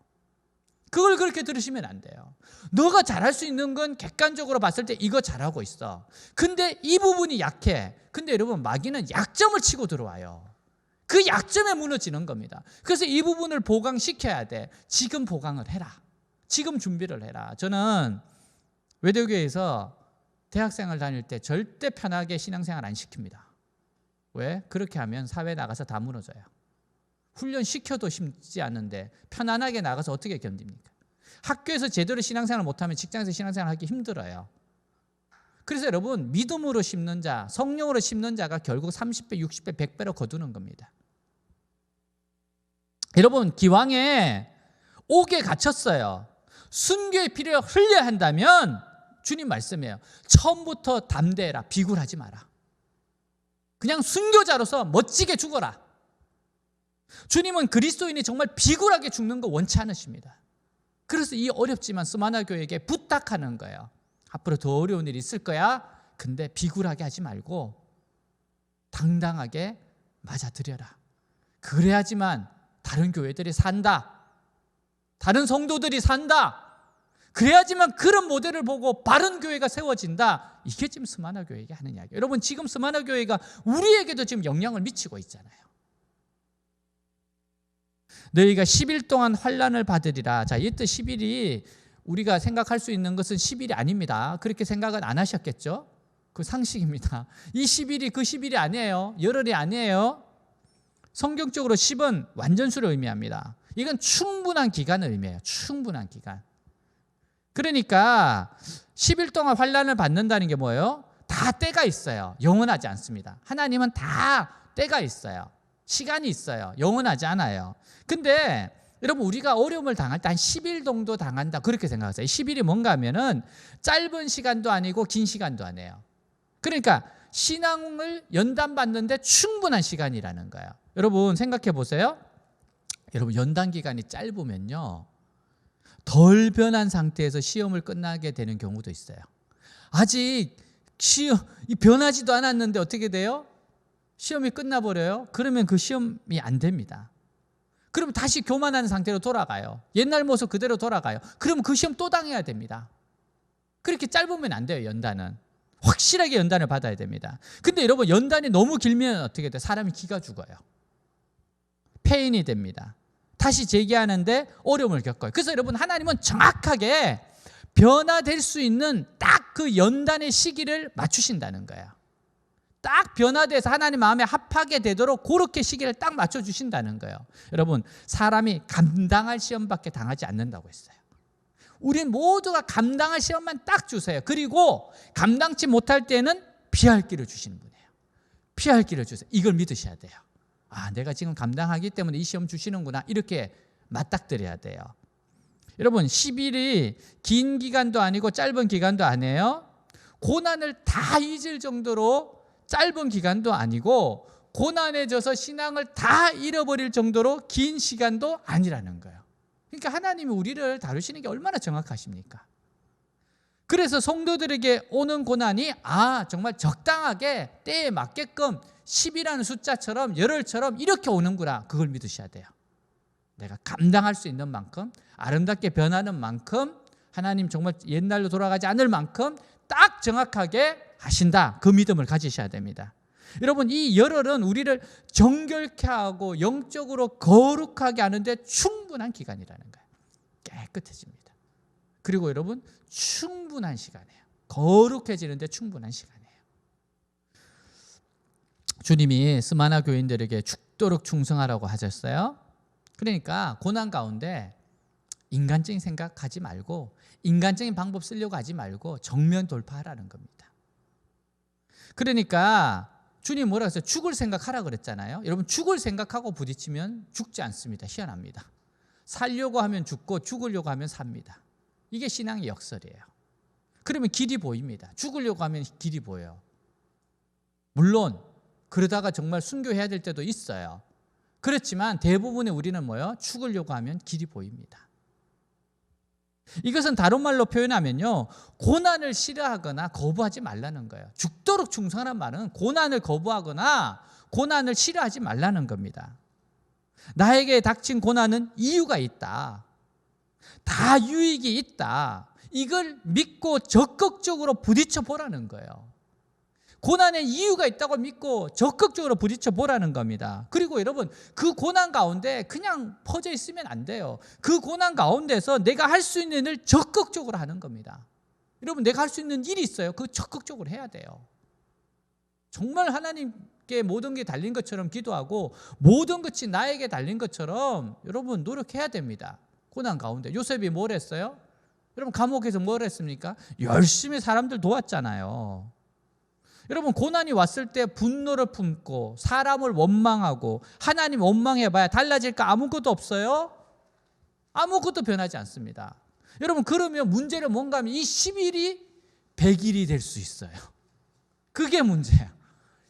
그걸 그렇게 들으시면 안 돼요. 너가 잘할 수 있는 건 객관적으로 봤을 때 이거 잘하고 있어. 근데 이 부분이 약해. 근데 여러분, 마귀는 약점을 치고 들어와요. 그 약점에 무너지는 겁니다. 그래서 이 부분을 보강시켜야 돼. 지금 보강을 해라. 지금 준비를 해라. 저는 외대교회에서 대학생을 다닐 때 절대 편하게 신앙생활 안 시킵니다. 왜? 그렇게 하면 사회 나가서 다 무너져요. 훈련 시켜도 쉽지 않은데 편안하게 나가서 어떻게 견딥니까? 학교에서 제대로 신앙생활을 못하면 직장에서 신앙생활 하기 힘들어요. 그래서 여러분, 믿음으로 심는 자, 성령으로 심는 자가 결국 30배, 60배, 100배로 거두는 겁니다. 여러분, 기왕에 옥에 갇혔어요. 순교의 피를 흘려야 한다면 주님 말씀이에요. 처음부터 담대해라. 비굴하지 마라. 그냥 순교자로서 멋지게 죽어라. 주님은 그리스도인이 정말 비굴하게 죽는 거 원치 않으십니다. 그래서 이 어렵지만 스마나 교회에게 부탁하는 거예요. 앞으로 더 어려운 일이 있을 거야. 근데 비굴하게 하지 말고 당당하게 맞아들여라. 그래야지만 다른 교회들이 산다. 다른 성도들이 산다. 그래야지만 그런 모델을 보고 바른 교회가 세워진다. 이게 지금 스마나 교회에게 하는 이야기예요. 여러분, 지금 스마나 교회가 우리에게도 지금 영향을 미치고 있잖아요. 너희가 10일 동안 환난을 받으리라. 자, 이때 10일이 우리가 생각할 수 있는 것은 10일이 아닙니다. 그렇게 생각은 안 하셨겠죠? 그 상식입니다. 이 10일이 그 10일이 아니에요. 열흘이 아니에요. 성경적으로 10은 완전수를 의미합니다. 이건 충분한 기간을 의미해요. 충분한 기간. 그러니까 10일 동안 환난을 받는다는 게 뭐예요? 다 때가 있어요. 영원하지 않습니다. 하나님은 다 때가 있어요. 시간이 있어요. 영원하지 않아요. 근데 여러분, 우리가 어려움을 당할 때 한 10일 정도 당한다, 그렇게 생각하세요. 10일이 뭔가 하면은 짧은 시간도 아니고 긴 시간도 아니에요. 그러니까 신앙을 연단받는데 충분한 시간이라는 거예요. 여러분, 생각해 보세요. 여러분, 연단 기간이 짧으면요, 덜 변한 상태에서 시험을 끝나게 되는 경우도 있어요. 아직 변하지도 않았는데 어떻게 돼요? 시험이 끝나버려요. 그러면 그 시험이 안 됩니다. 그럼 다시 교만한 상태로 돌아가요. 옛날 모습 그대로 돌아가요. 그럼 그 시험 또 당해야 됩니다. 그렇게 짧으면 안 돼요. 연단은 확실하게 연단을 받아야 됩니다. 근데 여러분, 연단이 너무 길면 어떻게 돼요? 사람이 기가 죽어요. 폐인이 됩니다. 다시 재기하는데 어려움을 겪어요. 그래서 여러분, 하나님은 정확하게 변화될 수 있는 딱 그 연단의 시기를 맞추신다는 거예요. 딱 변화돼서 하나님 마음에 합하게 되도록 그렇게 시기를 딱 맞춰주신다는 거예요. 여러분, 사람이 감당할 시험밖에 당하지 않는다고 했어요. 우린 모두가 감당할 시험만 딱 주세요. 그리고 감당치 못할 때는 피할 길을 주시는 분이에요. 피할 길을 주세요. 이걸 믿으셔야 돼요. 아, 내가 지금 감당하기 때문에 이 시험 주시는구나. 이렇게 맞닥뜨려야 돼요. 여러분, 10일이 긴 기간도 아니고 짧은 기간도 아니에요. 고난을 다 잊을 정도로 짧은 기간도 아니고 고난에 져서 신앙을 다 잃어버릴 정도로 긴 시간도 아니라는 거예요. 그러니까 하나님이 우리를 다루시는 게 얼마나 정확하십니까? 그래서 성도들에게 오는 고난이 정말 적당하게 때에 맞게끔 10이라는 숫자처럼 열흘처럼 이렇게 오는구나. 그걸 믿으셔야 돼요. 내가 감당할 수 있는 만큼, 아름답게 변하는 만큼, 하나님 정말 옛날로 돌아가지 않을 만큼 딱 정확하게 하신다. 그 믿음을 가지셔야 됩니다. 여러분, 이 열흘은 우리를 정결케 하고 영적으로 거룩하게 하는데 충분한 기간이라는 거예요. 깨끗해집니다. 그리고 여러분, 충분한 시간이에요. 거룩해지는데 충분한 시간이에요. 주님이 스마나 교인들에게 죽도록 충성하라고 하셨어요. 그러니까 고난 가운데 인간적인 생각하지 말고, 인간적인 방법 쓰려고 하지 말고 정면 돌파하라는 겁니다. 그러니까 주님 뭐라고 했어요? 죽을 생각하라 그랬잖아요. 여러분, 죽을 생각하고 부딪히면 죽지 않습니다. 희한합니다. 살려고 하면 죽고 죽으려고 하면 삽니다. 이게 신앙의 역설이에요. 그러면 길이 보입니다. 죽으려고 하면 길이 보여요. 물론 그러다가 정말 순교해야 될 때도 있어요. 그렇지만 대부분의 우리는 뭐예요? 죽으려고 하면 길이 보입니다. 이것은 다른 말로 표현하면요, 고난을 싫어하거나 거부하지 말라는 거예요. 죽도록 충성하는 말은 고난을 거부하거나 고난을 싫어하지 말라는 겁니다. 나에게 닥친 고난은 이유가 있다. 다 유익이 있다. 이걸 믿고 적극적으로 부딪혀 보라는 거예요. 고난에 이유가 있다고 믿고 적극적으로 부딪혀 보라는 겁니다. 그리고 여러분, 그 고난 가운데 그냥 퍼져 있으면 안 돼요. 그 고난 가운데서 내가 할 수 있는 일을 적극적으로 하는 겁니다. 여러분, 내가 할 수 있는 일이 있어요. 그거 적극적으로 해야 돼요. 정말 하나님께 모든 게 달린 것처럼 기도하고 모든 것이 나에게 달린 것처럼 여러분 노력해야 됩니다. 고난 가운데 요셉이 뭘 했어요? 여러분, 감옥에서 뭘 했습니까? 열심히 사람들 도왔잖아요. 여러분, 고난이 왔을 때 분노를 품고 사람을 원망하고 하나님 원망해봐야 달라질까? 아무것도 없어요. 아무것도 변하지 않습니다. 여러분, 그러면 문제는 뭔가 하면 이 10일이 100일이 될 수 있어요. 그게 문제야.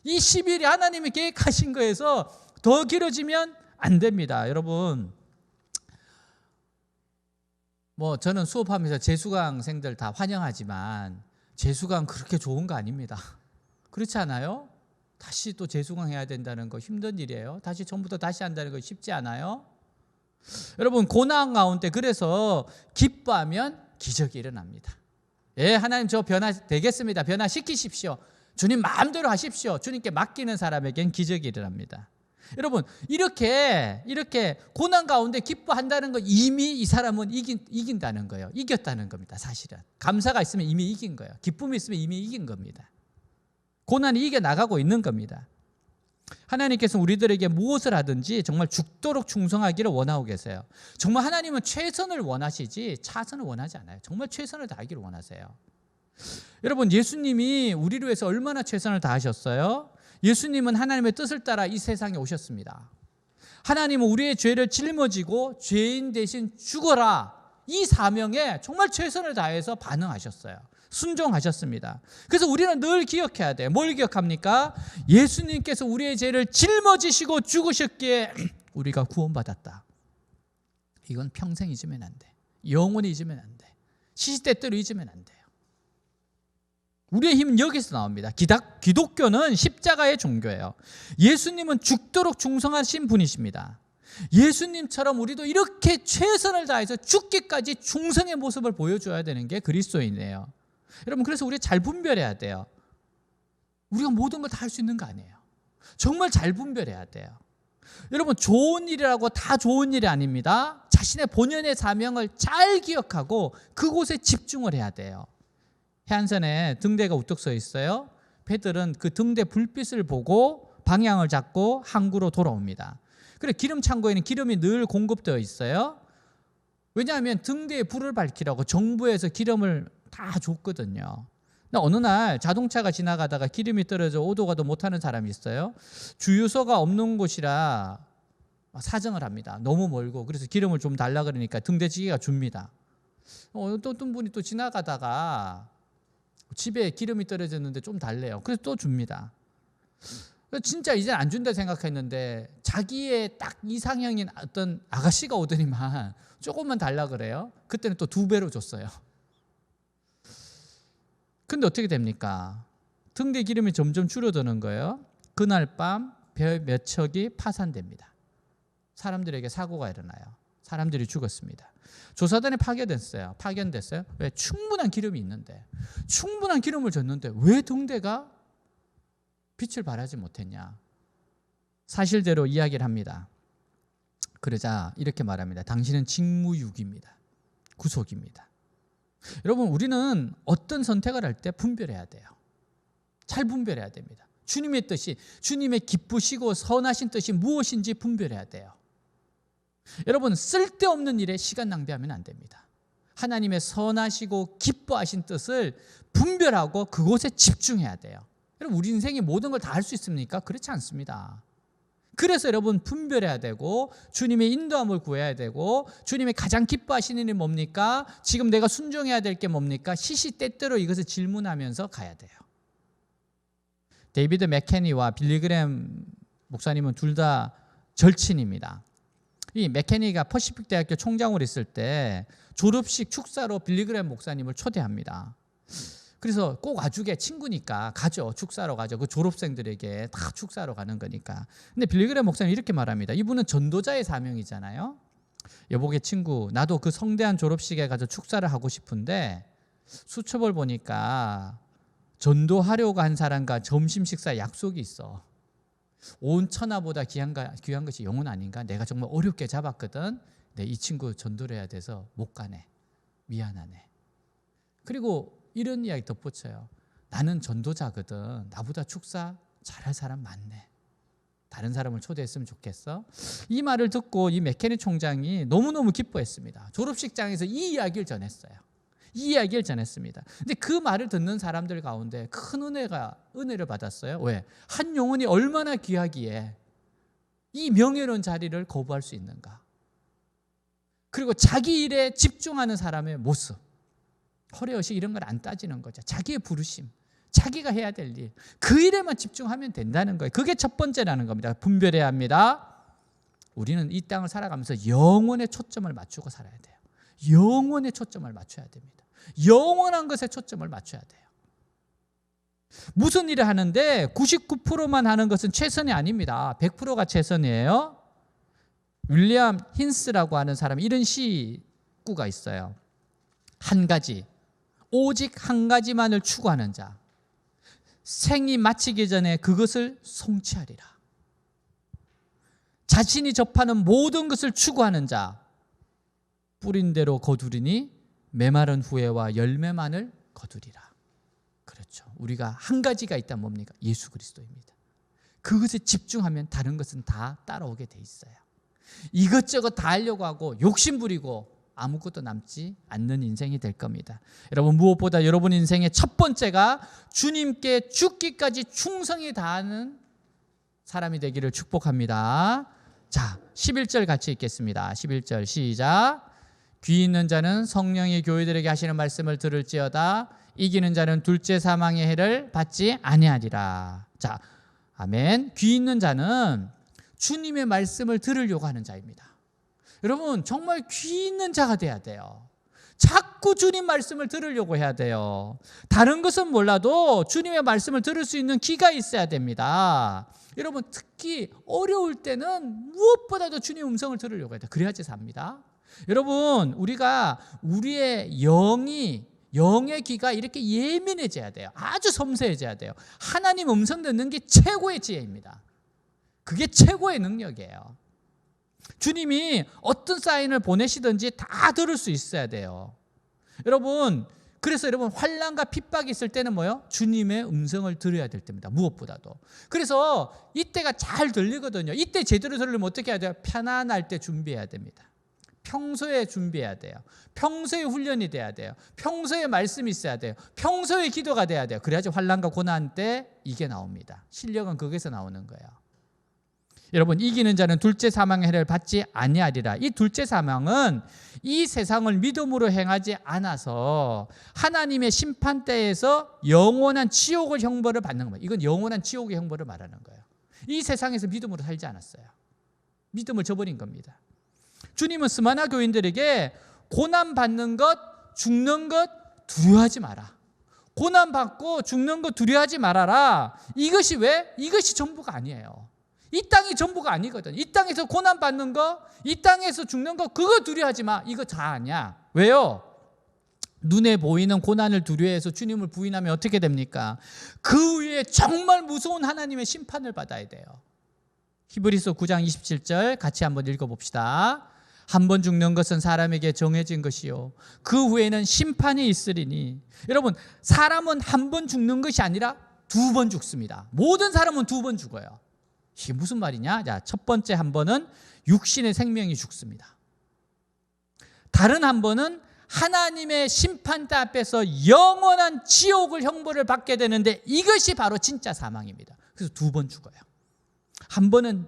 이 10일이 하나님이 계획하신 거에서 더 길어지면 안 됩니다. 여러분, 저는 수업하면서 재수강생들 다 환영하지만 재수강 그렇게 좋은 거 아닙니다. 그렇지 않아요? 다시 또 재수강 해야 된다는 거 힘든 일이에요. 다시 처음부터 다시 한다는 거 쉽지 않아요? 여러분, 고난 가운데 그래서 기뻐하면 기적이 일어납니다. 예, 하나님 저 변화되겠습니다. 변화시키십시오. 주님 마음대로 하십시오. 주님께 맡기는 사람에겐 기적이 일어납니다. 여러분, 이렇게 고난 가운데 기뻐한다는 거 이미 이 사람은 이긴다는 거예요. 이겼다는 겁니다. 사실은 감사가 있으면 이미 이긴 거예요. 기쁨이 있으면 이미 이긴 겁니다. 고난이 이겨나가고 있는 겁니다. 하나님께서 우리들에게 무엇을 하든지 정말 죽도록 충성하기를 원하고 계세요. 정말 하나님은 최선을 원하시지 차선을 원하지 않아요. 정말 최선을 다하기를 원하세요. 여러분, 예수님이 우리를 위해서 얼마나 최선을 다하셨어요? 예수님은 하나님의 뜻을 따라 이 세상에 오셨습니다. 하나님은 우리의 죄를 짊어지고 죄인 대신 죽어라, 이 사명에 정말 최선을 다해서 반응하셨어요. 순종하셨습니다. 그래서 우리는 늘 기억해야 돼요. 뭘 기억합니까? 예수님께서 우리의 죄를 짊어지시고 죽으셨기에 우리가 구원받았다. 이건 평생 잊으면 안 돼. 영원히 잊으면 안 돼. 시시때때로 잊으면 안 돼요. 우리의 힘은 여기서 나옵니다. 기독교는 십자가의 종교예요. 예수님은 죽도록 충성하신 분이십니다. 예수님처럼 우리도 이렇게 최선을 다해서 죽기까지 충성의 모습을 보여줘야 되는 게 그리스도인이에요. 여러분, 그래서 우리 잘 분별해야 돼요. 우리가 모든 걸 다 할 수 있는 거 아니에요. 정말 잘 분별해야 돼요. 여러분, 좋은 일이라고 다 좋은 일이 아닙니다. 자신의 본연의 사명을 잘 기억하고 그곳에 집중을 해야 돼요. 해안선에 등대가 우뚝 서 있어요. 배들은 그 등대 불빛을 보고 방향을 잡고 항구로 돌아옵니다. 그래 기름 창고에는 기름이 늘 공급되어 있어요. 왜냐하면 등대에 불을 밝히라고 정부에서 기름을 다 줬거든요. 어느 날 자동차가 지나가다가 기름이 떨어져 오도 가도 못하는 사람이 있어요. 주유소가 없는 곳이라 사정을 합니다. 너무 멀고. 그래서 기름을 좀 달라 그러니까 등대지기가 줍니다. 어떤 분이 또 지나가다가 집에 기름이 떨어졌는데 좀 달래요. 그래서 또 줍니다. 진짜 이제 안 준다 생각했는데 자기의 딱 이상형인 어떤 아가씨가 오더니만 조금만 달라 그래요. 그때는 또 2배로 줬어요. 근데 어떻게 됩니까? 등대 기름이 점점 줄어드는 거예요. 그날 밤 별 몇 척이 파산됩니다. 사람들에게 사고가 일어나요. 사람들이 죽었습니다. 조사단이 파견됐어요. 왜? 충분한 기름이 있는데, 충분한 기름을 줬는데 왜 등대가 빛을 발하지 못했냐? 사실대로 이야기를 합니다. 그러자 이렇게 말합니다. 당신은 직무유기입니다. 구속입니다. 여러분, 우리는 어떤 선택을 할 때 분별해야 돼요. 잘 분별해야 됩니다. 주님의 뜻이, 주님의 기쁘시고 선하신 뜻이 무엇인지 분별해야 돼요. 여러분, 쓸데없는 일에 시간 낭비하면 안 됩니다. 하나님의 선하시고 기뻐하신 뜻을 분별하고 그곳에 집중해야 돼요. 여러분, 우리 인생이 모든 걸 다 할 수 있습니까? 그렇지 않습니다. 그래서 여러분 분별해야 되고 주님의 인도함을 구해야 되고 주님의 가장 기뻐하시는 일이 뭡니까? 지금 내가 순종해야 될 게 뭡니까? 시시때때로 이것을 질문하면서 가야 돼요. 데이비드 맥케니와 빌리 그램 목사님은 둘 다 절친입니다. 이 맥케니가 퍼시픽 대학교 총장으로 있을 때 졸업식 축사로 빌리 그램 목사님을 초대합니다. 그래서 꼭 와주게, 친구니까 가죠. 축사로 가죠. 그 졸업생들에게 다 축사로 가는 거니까. 근데 빌리 그램 목사님 이렇게 말합니다. 이분은 전도자의 사명이잖아요. 여보게 친구, 나도 그 성대한 졸업식에 가서 축사를 하고 싶은데 수첩을 보니까 전도하려고 한 사람과 점심 식사 약속이 있어. 온 천하보다 귀한 것이 영혼 아닌가? 내가 정말 어렵게 잡았거든. 근데 이 친구 전도를 해야 돼서 못 가네. 미안하네. 그리고 이런 이야기 덧붙여요. 나는 전도자거든. 나보다 축사 잘할 사람 많네. 다른 사람을 초대했으면 좋겠어. 이 말을 듣고 이 맥케니 총장이 너무너무 기뻐했습니다. 졸업식장에서 이 이야기를 전했어요. 이 이야기를 전했습니다. 근데 그 말을 듣는 사람들 가운데 큰 은혜를 받았어요. 왜? 한 영혼이 얼마나 귀하기에 이 명예로운 자리를 거부할 수 있는가. 그리고 자기 일에 집중하는 사람의 모습. 허례허식 이런 걸 안 따지는 거죠. 자기의 부르심, 자기가 해야 될 일, 그 일에만 집중하면 된다는 거예요. 그게 첫 번째라는 겁니다. 분별해야 합니다. 우리는 이 땅을 살아가면서 영혼에 초점을 맞추고 살아야 돼요. 영혼에 초점을 맞춰야 됩니다. 영원한 것에 초점을 맞춰야 돼요. 무슨 일을 하는데 99%만 하는 것은 최선이 아닙니다. 100%가 최선이에요. 윌리엄 힌스라고 하는 사람이 이런 시구가 있어요. 한 가지, 오직 한 가지만을 추구하는 자, 생이 마치기 전에 그것을 성취하리라. 자신이 접하는 모든 것을 추구하는 자, 뿌린 대로 거두리니 메마른 후에와 열매만을 거두리라. 그렇죠. 우리가 한 가지가 있다면 뭡니까? 예수 그리스도입니다. 그것에 집중하면 다른 것은 다 따라오게 돼 있어요. 이것저것 다 하려고 하고 욕심 부리고 아무것도 남지 않는 인생이 될 겁니다. 여러분, 무엇보다 여러분 인생의 첫 번째가 주님께 죽기까지 충성히 다하는 사람이 되기를 축복합니다. 자, 11절 같이 읽겠습니다. 11절 시작. 귀 있는 자는 성령이 교회들에게 하시는 말씀을 들을지어다. 이기는 자는 둘째 사망의 해를 받지 아니하리라. 자, 아멘. 귀 있는 자는 주님의 말씀을 들으려고 하는 자입니다. 여러분, 정말 귀 있는 자가 돼야 돼요. 자꾸 주님 말씀을 들으려고 해야 돼요. 다른 것은 몰라도 주님의 말씀을 들을 수 있는 귀가 있어야 됩니다. 여러분, 특히 어려울 때는 무엇보다도 주님의 음성을 들으려고 해야 돼요. 그래야지 삽니다. 여러분, 우리가 우리의 영의 귀가 이렇게 예민해져야 돼요. 아주 섬세해져야 돼요. 하나님 음성 듣는 게 최고의 지혜입니다. 그게 최고의 능력이에요. 주님이 어떤 사인을 보내시든지 다 들을 수 있어야 돼요. 여러분, 그래서 여러분 환난과 핍박이 있을 때는 뭐요? 주님의 음성을 들어야 될 때입니다. 무엇보다도. 그래서 이때가 잘 들리거든요. 이때 제대로 들으려면 어떻게 해야 돼요? 편안할 때 준비해야 됩니다. 평소에 준비해야 돼요. 평소에 훈련이 돼야 돼요. 평소에 말씀이 있어야 돼요. 평소에 기도가 돼야 돼요. 그래야지 환난과 고난 때 이게 나옵니다. 실력은 거기서 나오는 거예요. 여러분, 이기는 자는 둘째 사망의 해를 받지 아니하리라. 이 둘째 사망은 이 세상을 믿음으로 행하지 않아서 하나님의 심판대에서 영원한 지옥의 형벌을 받는 겁니다. 이건 영원한 지옥의 형벌을 말하는 거예요. 이 세상에서 믿음으로 살지 않았어요. 믿음을 저버린 겁니다. 주님은 스마나 교인들에게 고난받는 것, 죽는 것 두려워하지 마라. 고난받고 죽는 것 두려워하지 말아라. 이것이 왜? 이것이 전부가 아니에요. 이 땅이 전부가 아니거든. 이 땅에서 고난받는 거, 이 땅에서 죽는 거, 그거 두려워하지 마. 이거 다 아니야. 왜요? 눈에 보이는 고난을 두려워해서 주님을 부인하면 어떻게 됩니까? 그 위에 정말 무서운 하나님의 심판을 받아야 돼요. 히브리서 9장 27절 같이 한번 읽어봅시다. 한 번 죽는 것은 사람에게 정해진 것이요 그 후에는 심판이 있으리니. 여러분, 사람은 한 번 죽는 것이 아니라 두 번 죽습니다. 모든 사람은 두 번 죽어요. 이게 무슨 말이냐? 자, 첫 번째 한 번은 육신의 생명이 죽습니다. 다른 한 번은 하나님의 심판대 앞에서 영원한 지옥을 형벌을 받게 되는데 이것이 바로 진짜 사망입니다. 그래서 두 번 죽어요. 한 번은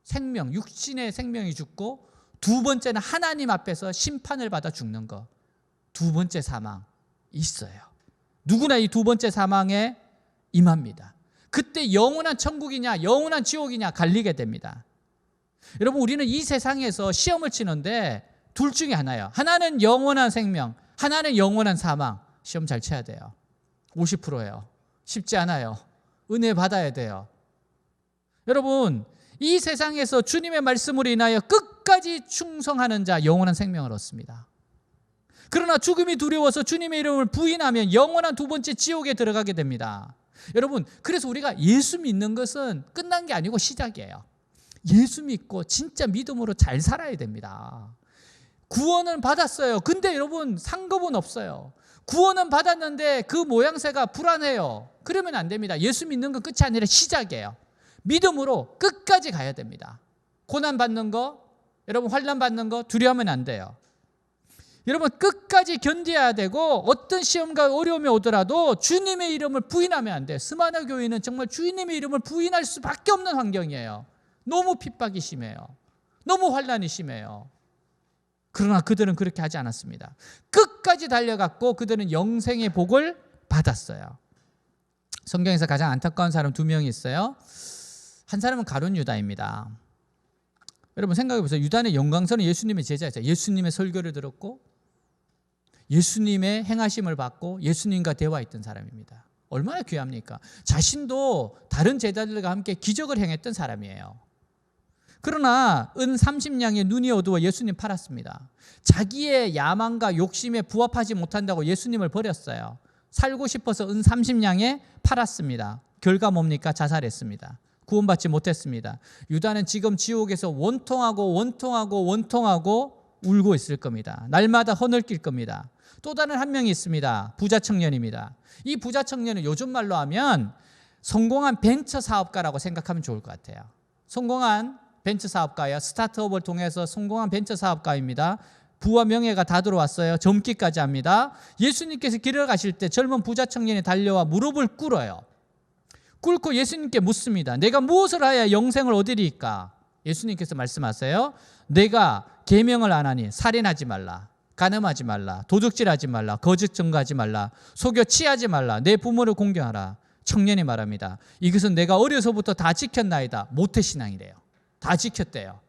생명, 육신의 생명이 죽고 두 번째는 하나님 앞에서 심판을 받아 죽는 거. 두 번째 사망 있어요. 누구나 이 두 번째 사망에 임합니다. 그때 영원한 천국이냐 영원한 지옥이냐 갈리게 됩니다. 여러분, 우리는 이 세상에서 시험을 치는데 둘 중에 하나예요. 하나는 영원한 생명, 하나는 영원한 사망. 시험 잘 쳐야 돼요. 50%예요. 쉽지 않아요. 은혜 받아야 돼요. 여러분, 이 세상에서 주님의 말씀으로 인하여 끝까지 충성하는 자 영원한 생명을 얻습니다. 그러나 죽음이 두려워서 주님의 이름을 부인하면 영원한 두 번째 지옥에 들어가게 됩니다. 여러분, 그래서 우리가 예수 믿는 것은 끝난 게 아니고 시작이에요. 예수 믿고 진짜 믿음으로 잘 살아야 됩니다. 구원은 받았어요. 근데 여러분, 상급은 없어요. 구원은 받았는데 그 모양새가 불안해요. 그러면 안 됩니다. 예수 믿는 건 끝이 아니라 시작이에요. 믿음으로 끝까지 가야 됩니다. 고난 받는 거, 여러분 환난 받는 거 두려워하면 안 돼요. 여러분, 끝까지 견뎌야 되고 어떤 시험과 어려움이 오더라도 주님의 이름을 부인하면 안 돼요. 스마나 교회는 정말 주님의 이름을 부인할 수밖에 없는 환경이에요. 너무 핍박이 심해요. 너무 환난이 심해요. 그러나 그들은 그렇게 하지 않았습니다. 끝까지 달려갔고 그들은 영생의 복을 받았어요. 성경에서 가장 안타까운 사람 두 명이 있어요. 한 사람은 가룟 유다입니다. 여러분 생각해 보세요. 유다는 영광스러운 예수님의 제자였어요. 예수님의 설교를 들었고 예수님의 행하심을 받고 예수님과 대화했던 사람입니다. 얼마나 귀합니까? 자신도 다른 제자들과 함께 기적을 행했던 사람이에요. 그러나 은 30냥에 눈이 어두워 예수님 팔았습니다. 자기의 야망과 욕심에 부합하지 못한다고 예수님을 버렸어요. 살고 싶어서 은 30냥에 팔았습니다. 결과 뭡니까? 자살했습니다. 구원받지 못했습니다. 유다는 지금 지옥에서 원통하고 울고 있을 겁니다. 날마다 허늘낄 겁니다. 또 다른 한 명이 있습니다. 부자 청년입니다. 이 부자 청년은 요즘 말로 하면 성공한 벤처 사업가라고 생각하면 좋을 것 같아요. 성공한 벤처 사업가예요. 스타트업을 통해서 성공한 벤처 사업가입니다. 부와 명예가 다 들어왔어요. 젊기까지 합니다. 예수님께서 길을 가실 때 젊은 부자 청년이 달려와 무릎을 꿇어요. 꿇고 예수님께 묻습니다. 내가 무엇을 하여야 영생을 얻으리까? 예수님께서 말씀하세요. 내가 계명을 안 하니 살인하지 말라, 간음하지 말라, 도둑질하지 말라, 거짓 증거하지 말라, 속여 취하지 말라, 내 부모를 공경하라. 청년이 말합니다. 이것은 내가 어려서부터 다 지켰나이다. 모태신앙이래요. 다 지켰대요.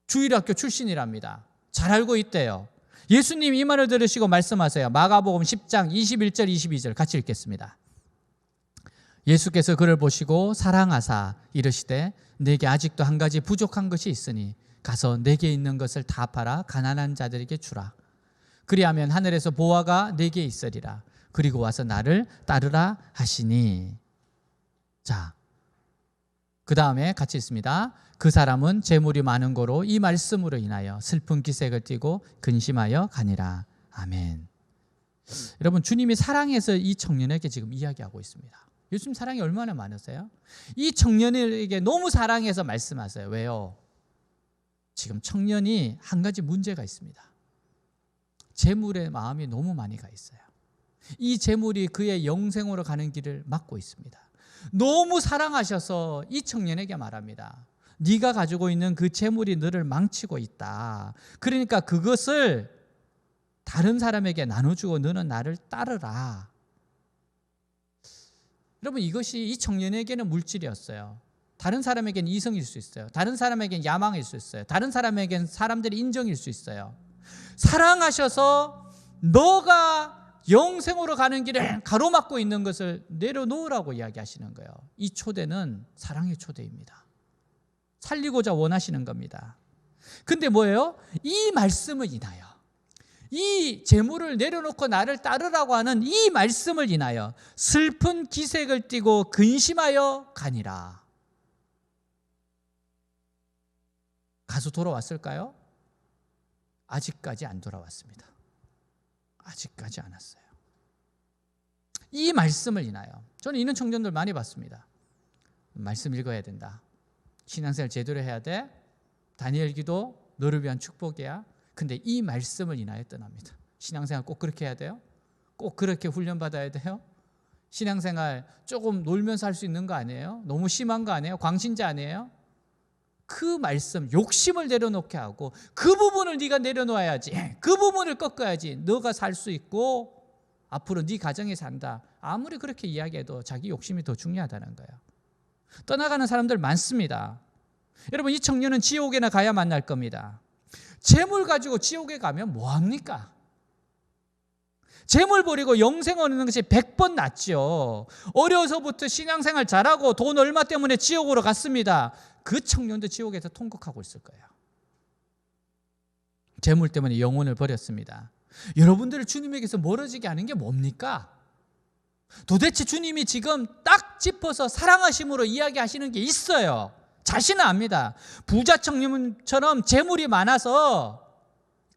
주일학교 출신이랍니다. 잘 알고 있대요. 예수님 이 말을 들으시고 말씀하세요. 마가복음 10장 21절 22절 같이 읽겠습니다. 예수께서 그를 보시고 사랑하사 이르시되 내게 아직도 한 가지 부족한 것이 있으니 가서 내게 있는 것을 다 팔아 가난한 자들에게 주라. 그리하면 하늘에서 보화가 내게 있으리라. 그리고 와서 나를 따르라 하시니. 자, 그 다음에 같이 있습니다. 그 사람은 재물이 많은 고로 이 말씀으로 인하여 슬픈 기색을 띠고 근심하여 가니라. 아멘. 여러분, 주님이 사랑해서 이 청년에게 지금 이야기하고 있습니다. 요즘 사랑이 얼마나 많으세요? 이 청년에게 너무 사랑해서 말씀하세요. 왜요? 지금 청년이 한 가지 문제가 있습니다. 재물에 마음이 너무 많이 가 있어요. 이 재물이 그의 영생으로 가는 길을 막고 있습니다. 너무 사랑하셔서 이 청년에게 말합니다. 네가 가지고 있는 그 재물이 너를 망치고 있다. 그러니까 그것을 다른 사람에게 나눠주고 너는 나를 따르라. 여러분, 이것이 이 청년에게는 물질이었어요. 다른 사람에게는 이성일 수 있어요. 다른 사람에게는 야망일 수 있어요. 다른 사람에게는 사람들의 인정일 수 있어요. 사랑하셔서 너가 영생으로 가는 길을 가로막고 있는 것을 내려놓으라고 이야기하시는 거예요. 이 초대는 사랑의 초대입니다. 살리고자 원하시는 겁니다. 근데 뭐예요? 이 말씀을 인하여, 이 재물을 내려놓고 나를 따르라고 하는 이 말씀을 인하여 슬픈 기색을 띠고 근심하여 가니라. 가서 돌아왔을까요? 아직까지 안 돌아왔습니다. 아직까지 안 왔어요. 이 말씀을 인하여, 저는 이런 청년들 많이 봤습니다. 말씀 읽어야 된다. 신앙생활 제대로 해야 돼. 다니엘 기도 너를 위한 축복이야. 근데 이 말씀을 인하여 떠납니다. 신앙생활 꼭 그렇게 해야 돼요? 꼭 그렇게 훈련받아야 돼요? 신앙생활 조금 놀면서 할 수 있는 거 아니에요? 너무 심한 거 아니에요? 광신자 아니에요? 그 말씀, 욕심을 내려놓게 하고 그 부분을 네가 내려놓아야지, 그 부분을 꺾어야지 너가 살 수 있고 앞으로 네 가정이 산다. 아무리 그렇게 이야기해도 자기 욕심이 더 중요하다는 거예요. 떠나가는 사람들 많습니다. 여러분, 이 청년은 지옥에나 가야 만날 겁니다. 재물 가지고 지옥에 가면 뭐합니까? 재물 버리고 영생 얻는 것이 100번 낫죠. 어려서부터 신앙생활 잘하고 돈 얼마 때문에 지옥으로 갔습니다. 그 청년도 지옥에서 통곡하고 있을 거예요. 재물 때문에 영혼을 버렸습니다. 여러분들을 주님에게서 멀어지게 하는 게 뭡니까? 도대체 주님이 지금 딱 짚어서 사랑하심으로 이야기하시는 게 있어요. 자신은 압니다. 부자 청년처럼 재물이 많아서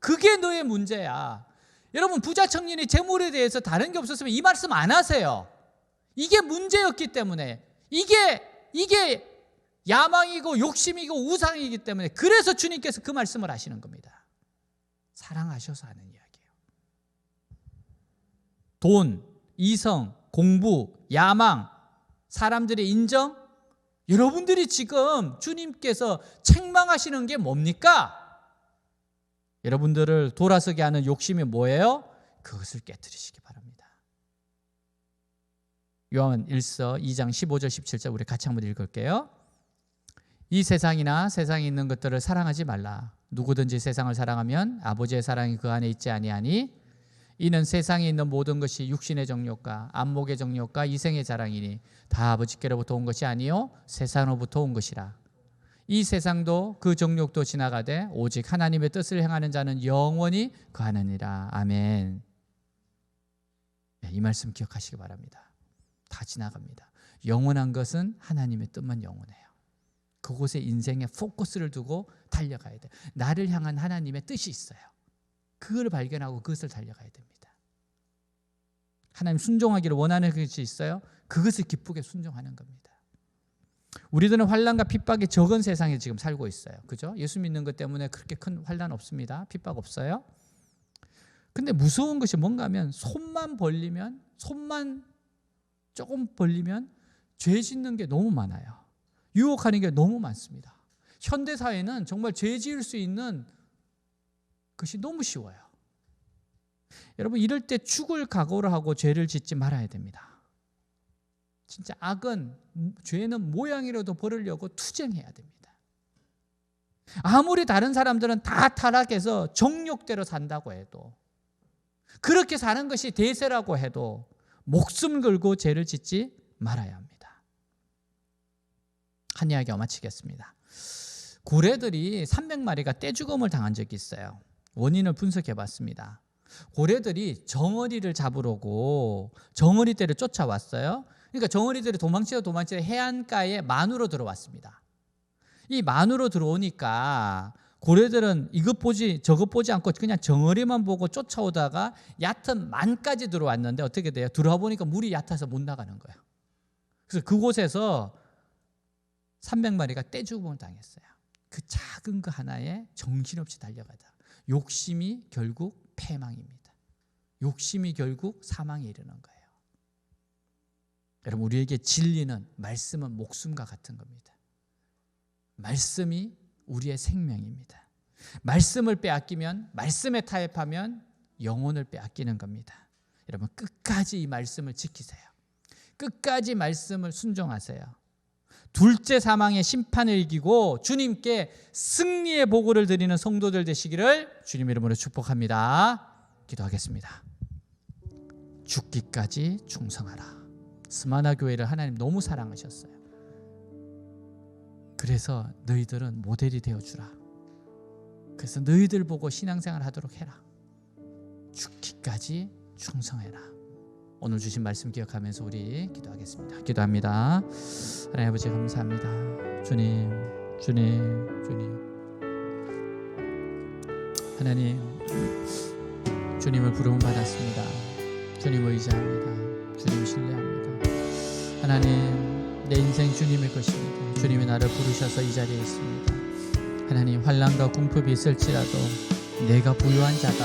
그게 너의 문제야. 여러분, 부자 청년이 재물에 대해서 다른 게 없었으면 이 말씀 안 하세요. 이게 문제였기 때문에, 이게 야망이고 욕심이고 우상이기 때문에, 그래서 주님께서 그 말씀을 하시는 겁니다. 사랑하셔서 하는 이야기예요. 돈, 이성, 공부, 야망, 사람들의 인정, 여러분들이 지금 주님께서 책망하시는 게 뭡니까? 여러분들을 돌아서게 하는 욕심이 뭐예요? 그것을 깨뜨리시기 바랍니다. 요한 1서 2장 15절 17절 우리 같이 한번 읽을게요. 이 세상이나 세상에 있는 것들을 사랑하지 말라. 누구든지 세상을 사랑하면 아버지의 사랑이 그 안에 있지 아니하니 이는 세상에 있는 모든 것이 육신의 정욕과 안목의 정욕과 이생의 자랑이니 다 아버지께로부터 온 것이 아니요 세상으로부터 온 것이라. 이 세상도 그 정욕도 지나가되 오직 하나님의 뜻을 행하는 자는 영원히 거하느니라. 아멘. 이 말씀 기억하시기 바랍니다. 다 지나갑니다. 영원한 것은 하나님의 뜻만 영원해요. 그곳에 인생의 포커스를 두고 달려가야 돼요. 나를 향한 하나님의 뜻이 있어요. 그걸 발견하고 그것을 달려가야 됩니다. 하나님 순종하기를 원하는 것이 있어요. 그것을 기쁘게 순종하는 겁니다. 우리들은 환난과 핍박이 적은 세상에 지금 살고 있어요. 그죠? 예수 믿는 것 때문에 그렇게 큰 환난 없습니다. 핍박 없어요. 근데 무서운 것이 뭔가 하면 손만 조금 벌리면 죄 짓는 게 너무 많아요. 유혹하는 게 너무 많습니다. 현대사회는 정말 죄 지을 수 있는 것이 너무 쉬워요. 여러분, 이럴 때 죽을 각오를 하고 죄를 짓지 말아야 됩니다. 진짜 죄는 모양이라도 벌으려고 투쟁해야 됩니다. 아무리 다른 사람들은 다 타락해서 정욕대로 산다고 해도, 그렇게 사는 것이 대세라고 해도 목숨 걸고 죄를 짓지 말아야 합니다. 한 이야기 마치겠습니다. 고래들이 300마리가 떼죽음을 당한 적이 있어요. 원인을 분석해 봤습니다. 고래들이 정어리를 잡으려고 정어리떼를 쫓아왔어요. 그러니까 정어리들이 도망치다 해안가에 만으로 들어왔습니다. 이 만으로 들어오니까 고래들은 이것 보지 저것 보지 않고 그냥 정어리만 보고 쫓아오다가 얕은 만까지 들어왔는데 어떻게 돼요? 들어와 보니까 물이 얕아서 못 나가는 거예요. 그래서 그곳에서 300마리가 떼죽음을 당했어요. 그 작은 거 하나에 정신없이 달려가다 욕심이 결국 패망입니다. 욕심이 결국 사망에 이르는 거예요. 여러분, 우리에게 진리는, 말씀은 목숨과 같은 겁니다. 말씀이 우리의 생명입니다. 말씀을 빼앗기면, 말씀에 타협하면 영혼을 빼앗기는 겁니다. 여러분, 끝까지 이 말씀을 지키세요. 끝까지 말씀을 순종하세요. 둘째 사망의 심판을 이기고 주님께 승리의 보고를 드리는 성도들 되시기를 주님 이름으로 축복합니다. 기도하겠습니다. 죽기까지 충성하라. 스마나 교회를 하나님 너무 사랑하셨어요. 그래서 너희들은 모델이 되어주라. 그래서 너희들 보고 신앙생활 하도록 해라. 죽기까지 충성해라. 오늘 주신 말씀 기억하면서 우리 기도하겠습니다. 기도합니다. 하나님 아버지 감사합니다. 주님 하나님, 주님을 부름을 받았습니다. 주님을 의지합니다. 주님 신뢰합니다. 하나님, 내 인생 주님의 것입니다. 주님이 나를 부르셔서 이 자리에 있습니다. 하나님, 환난과 궁핍이 있을지라도 내가 부유한 자다,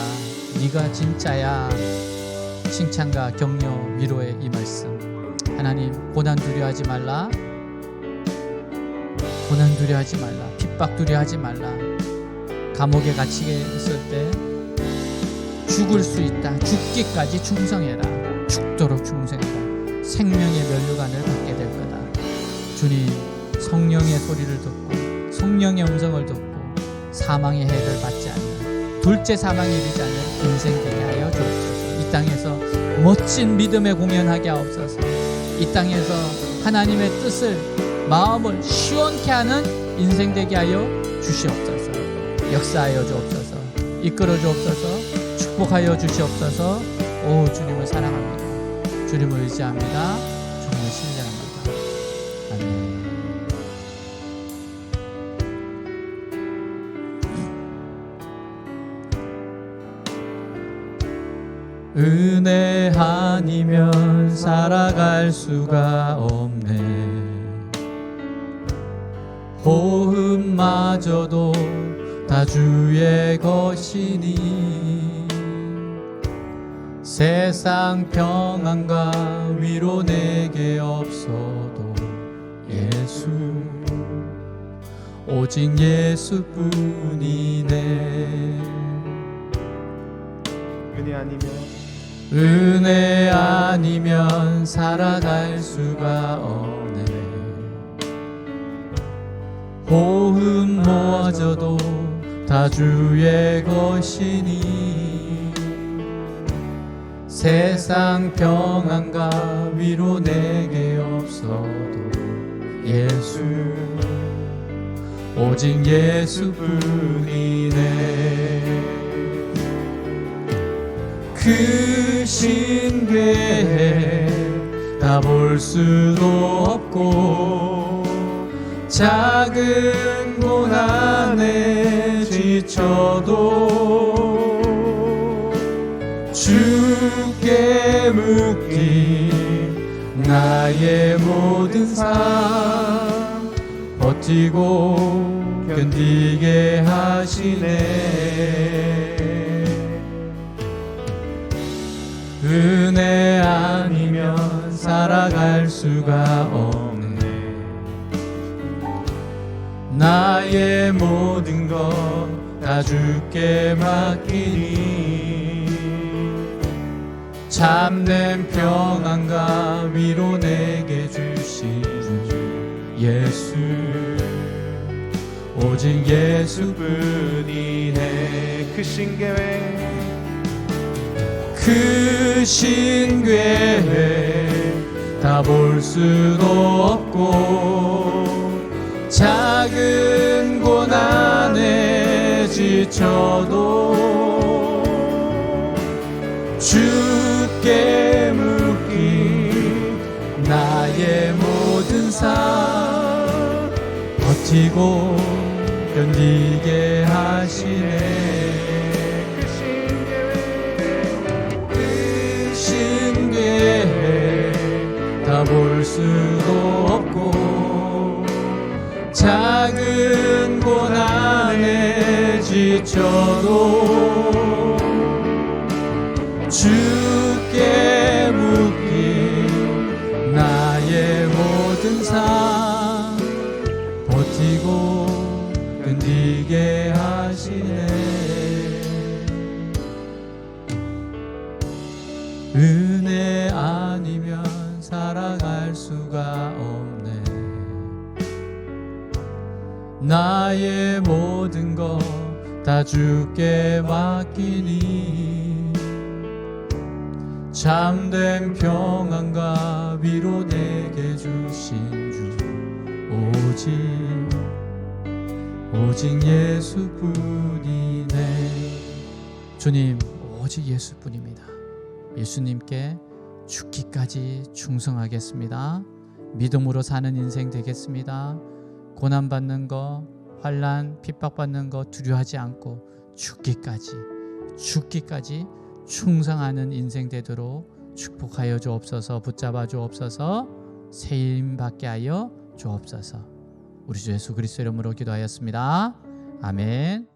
네가 진짜야, 칭찬과 격려, 위로의 이 말씀. 하나님, 고난 두려워하지 말라. 고난 두려워하지 말라. 핍박 두려워하지 말라. 감옥에 갇히게 있을 때 죽을 수 있다. 죽기까지 충성해라. 죽도록 충성해라. 생명의 면류관을 받게 될 거다. 주님, 성령의 소리를 듣고 성령의 음성을 듣고 사망의 해를 받지 않는, 둘째 사망에 이르지 않는 인생 되게 하여 주옵소서. 이 땅에서 멋진 믿음의 공연하게 하옵소서. 이 땅에서 하나님의 뜻을, 마음을 시원케 하는 인생 되게 하여 주시옵소서. 역사하여 주옵소서. 이끌어 주옵소서. 축복하여 주시옵소서. 오, 주님을 사랑합니다. 주님을 의지합니다. 주님을 신뢰합니다. 아멘. 은혜 아니면 살아갈 수가 없네. 호흡마저도 다 주의 것이니 세상 평안과 위로 내게 없어도 예수, 오직 예수뿐이네. 은혜 아니면 살아갈 수가 없네. 호흡 모아져도 다 주의 것이니 세상 평안과 위로 내게 없어도 예수, 오직 예수뿐이네. 그 신궤 다 볼 수도 없고 작은 고난에 지쳐도 주께 묻기 나의 모든 삶 버티고 견디게 하시네. 은혜 아니면 살아갈 수가 없네. 나의 모든 것 다 주께 맡기니 참된 평안과 위로 내게 주신 예수, 오직 예수뿐이네. 그 신궤 다 볼 수도 없고 작은 고난에 지쳐도 주께 묻기 나의 모든 삶 버티고 견디게 하시네. 크신 계획 다 볼 수도 없고 작은 고난에 지쳐도 주께 묶인 나의 모든 삶 버티고 견디게 하시네. 은혜 아니면 살아갈 수가 없네. 나의 모든 것 다 주께 맡기니 참된 평안과 위로 내게 주신 주 오직 예수뿐이네. 주님, 오직 예수뿐입니다. 예수님께 죽기까지 충성하겠습니다. 믿음으로 사는 인생 되겠습니다. 고난받는 거, 환난, 핍박받는 거 두려워하지 않고 죽기까지 충성하는 인생 되도록 축복하여 주옵소서. 붙잡아 주옵소서. 세임 받게 하여 주옵소서. 우리 주 예수 그리스도 이름으로 기도하였습니다. 아멘.